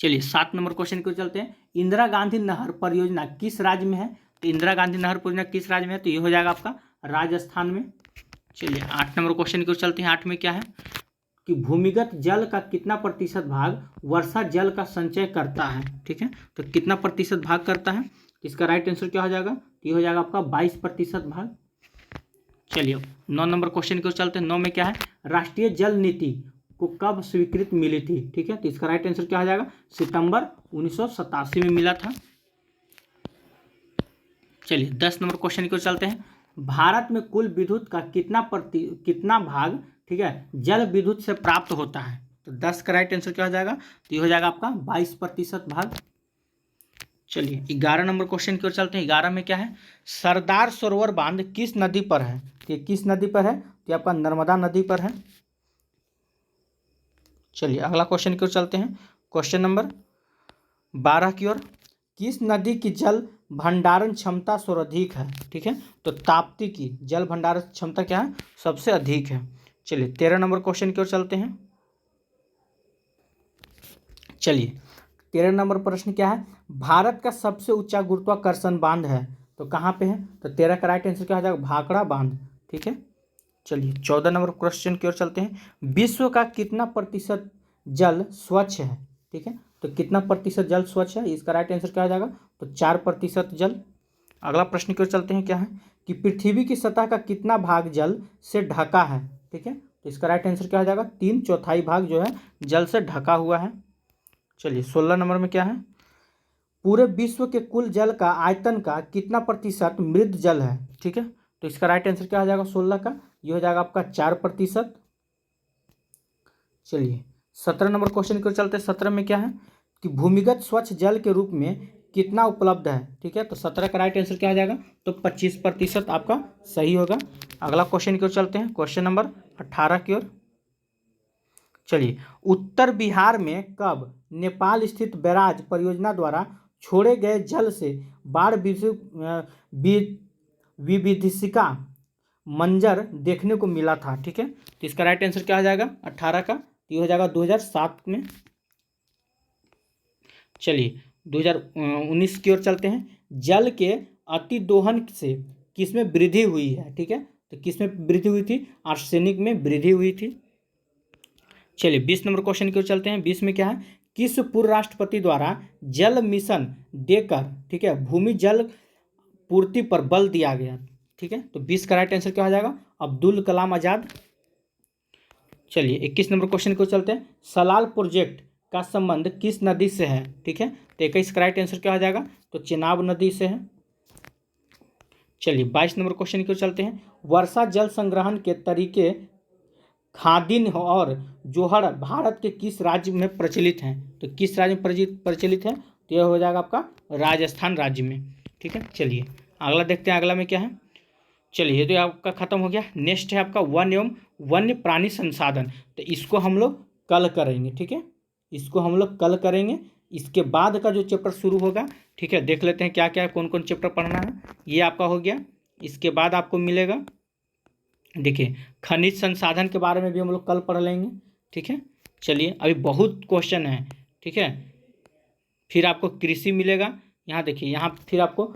चलिए, 7 नंबर क्वेश्चन की ओर चलते हैं। इंदिरा गांधी नहर परियोजना किस राज्य में है? तो इंदिरा गांधी नहर परियोजना किस राज्य में है? तो ये हो जाएगा आपका राजस्थान में। चलिए, 8 नंबर क्वेश्चन की ओर चलते हैं। 8 में क्या है कि भूमिगत जल का कितना प्रतिशत भाग वर्षा जल का संचय करता है? ठीक है, तो कितना प्रतिशत भाग करता है? इसका राइट आंसर क्या हो जाएगा? तो ये हो जाएगा आपका 22% भाग। चलिए, 9 नंबर क्वेश्चन की ओर चलते हैं। 9 में क्या है? राष्ट्रीय जल नीति को कब स्वीकृति मिली थी? ठीक है, तो इसका राइट आंसर क्या हो जाएगा? सितंबर 1987 में मिला था। चलिए, 10 नंबर क्वेश्चन की ओर चलते हैं। भारत में कुल विद्युत का कितना भाग, ठीक है, जल विद्युत से प्राप्त होता है? तो 10 का राइट आंसर क्या हो जाएगा? तो ये हो जाएगा आपका 22% भाग। चलिए, 11 नंबर क्वेश्चन की ओर चलते हैं। 11 में क्या है? सरदार सरोवर बांध किस नदी पर है? ये किस नदी पर है? तो आपका नर्मदा नदी पर है। चलिए, अगला क्वेश्चन की ओर चलते हैं। क्वेश्चन नंबर 12 की ओर। किस नदी की जल भंडारण क्षमता सर्वाधिक है? ठीक है, तो ताप्ती की जल भंडारण क्षमता क्या है? सबसे अधिक है। चलिए, 13 नंबर क्वेश्चन की ओर चलते हैं। चलिए, 13 नंबर प्रश्न क्या है? भारत का सबसे ऊंचा गुरुत्वाकर्षण बांध है, तो कहाँ पे है? तो 13 का राइट आंसर क्या हो जाएगा? भाखड़ा बांध। ठीक है, चलिए, 14 नंबर क्वेश्चन की ओर चलते हैं। विश्व का कितना प्रतिशत जल स्वच्छ है? ठीक है, तो कितना प्रतिशत जल स्वच्छ है? इसका राइट आंसर क्या हो जाएगा? तो 4% जल। अगला प्रश्न की ओर चलते हैं। क्या है कि पृथ्वी की सतह का कितना भाग जल से ढका है? ठीक है, तो इसका राइट आंसर क्या हो जाएगा? 3/4 भाग जो है जल से ढका हुआ है। चलिए, 16 नंबर में क्या है? पूरे विश्व के कुल जल का आयतन का कितना प्रतिशत मृद जल है? ठीक है, तो इसका राइट आंसर क्या हो जाएगा? 16 का, ये हो जाएगा आपका 4%। चलिए, 17 नंबर क्वेश्चन की ओर चलते हैं। 17 में क्या है कि भूमिगत स्वच्छ जल के रूप में कितना उपलब्ध है? ठीक है, तो 17 का राइट आंसर क्या हो जाएगा? तो 25% आपका सही होगा। अगला क्वेश्चन की ओर चलते हैं। क्वेश्चन नंबर 18 की ओर। चलिए, उत्तर बिहार में कब नेपाल स्थित बैराज परियोजना द्वारा छोड़े गए जल से बाढ़ विविधिशिका मंजर देखने को मिला था? ठीक है, तो इसका राइट आंसर क्या हो जाएगा? 18 का, तो ये हो जाएगा 2007 में। चलिए, 2019 की ओर चलते हैं। जल के अति दोहन से किसमें वृद्धि हुई है? ठीक है, तो किसमें वृद्धि हुई थी? आर्सेनिक में वृद्धि हुई थी। चलिए, 20 नंबर क्वेश्चन की ओर चलते हैं। 20 में क्या है? किस पूर्व राष्ट्रपति द्वारा जल मिशन देकर, ठीक है, भूमि जल पूर्ति पर बल दिया गया? ठीक है, तो 20 का राइट आंसर क्या हो जाएगा? अब्दुल कलाम आजाद। चलिए, 21 नंबर क्वेश्चन को चलते हैं। सलाल प्रोजेक्ट का संबंध किस नदी से है? ठीक है, तो 21 का राइट आंसर क्या हो जाएगा? तो चेनाब नदी से है। चलिए 22 नंबर क्वेश्चन की ओर चलते हैं। वर्षा जल संग्रहण के तरीके खादिन और जोहड़ भारत के किस राज्य में प्रचलित हैं? तो किस राज्य में प्रचलित है? तो यह हो जाएगा आपका राजस्थान राज्य में। ठीक है, चलिए अगला देखते हैं, अगला में क्या है। चलिए ये तो आपका खत्म हो गया। नेक्स्ट है आपका वन एवं वन्य प्राणी संसाधन। तो इसको हम लोग कल करेंगे। ठीक है, इसको हम लोग कल करेंगे। इसके बाद का जो चैप्टर शुरू होगा, ठीक है, देख लेते हैं क्या क्या कौन कौन चैप्टर पढ़ना है। ये आपका हो गया। इसके बाद आपको मिलेगा, देखिए खनिज संसाधन के बारे में भी हम लोग कल पढ़ लेंगे। ठीक है, चलिए अभी बहुत क्वेश्चन है। ठीक है, फिर आपको कृषि मिलेगा। यहाँ देखिए, यहाँ फिर आपको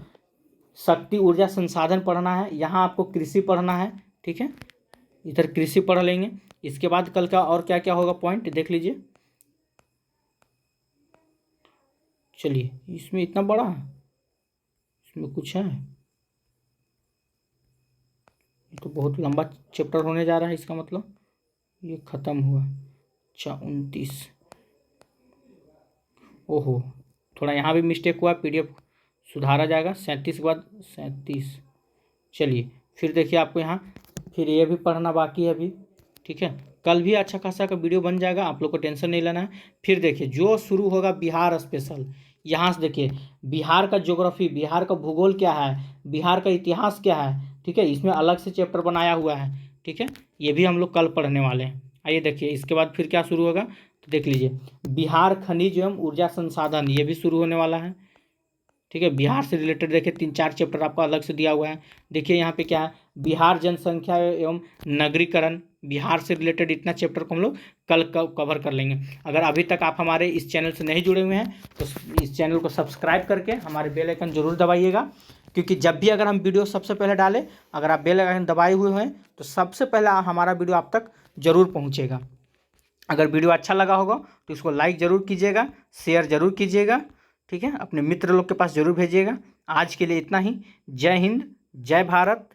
शक्ति ऊर्जा संसाधन पढ़ना है, यहाँ आपको कृषि पढ़ना है। ठीक है, इधर कृषि पढ़ लेंगे। इसके बाद कल का और क्या क्या होगा पॉइंट देख लीजिए। चलिए इसमें इतना बड़ा है, इसमें कुछ है, ये तो बहुत लंबा चैप्टर होने जा रहा है। इसका मतलब ये ख़त्म हुआ। अच्छा 29, ओहो थोड़ा यहाँ भी मिस्टेक हुआ, PDF सुधारा जाएगा। 37 के बाद 37। चलिए फिर देखिए आपको यहाँ फिर ये भी पढ़ना बाकी है अभी। ठीक है, कल भी अच्छा खासा का वीडियो बन जाएगा, आप लोग को टेंशन नहीं लेना है। फिर देखिए जो शुरू होगा बिहार स्पेशल, यहाँ से देखिए बिहार का ज्योग्राफी, बिहार का भूगोल क्या है, बिहार का इतिहास क्या है। ठीक है, इसमें अलग से चैप्टर बनाया हुआ है। ठीक है, ये भी हम लोग कल पढ़ने वाले हैं। आइए देखिए इसके बाद फिर क्या शुरू होगा, तो देख लीजिए बिहार खनिज एवं ऊर्जा संसाधन, ये भी शुरू होने वाला है। ठीक है, बिहार से रिलेटेड देखिए 3-4 चैप्टर आपको अलग से दिया हुआ है। देखिए यहाँ पे क्या है, बिहार जनसंख्या एवं नगरीकरण, बिहार से रिलेटेड इतना चैप्टर को हम लोग कल कवर कर लेंगे। अगर अभी तक आप हमारे इस चैनल से नहीं जुड़े हुए हैं तो इस चैनल को सब्सक्राइब करके हमारे बेल आइकन जरूर दबाइएगा, क्योंकि जब भी अगर हम वीडियो सबसे पहले डालें, अगर आप बेल आइकन दबाए हुए हैं तो सबसे पहले हमारा वीडियो आप तक जरूर पहुँचेगा। अगर वीडियो अच्छा लगा होगा तो इसको लाइक ज़रूर कीजिएगा, शेयर ज़रूर कीजिएगा। ठीक है, अपने मित्र लोग के पास ज़रूर भेजिएगा। आज के लिए इतना ही। जय हिंद, जय भारत।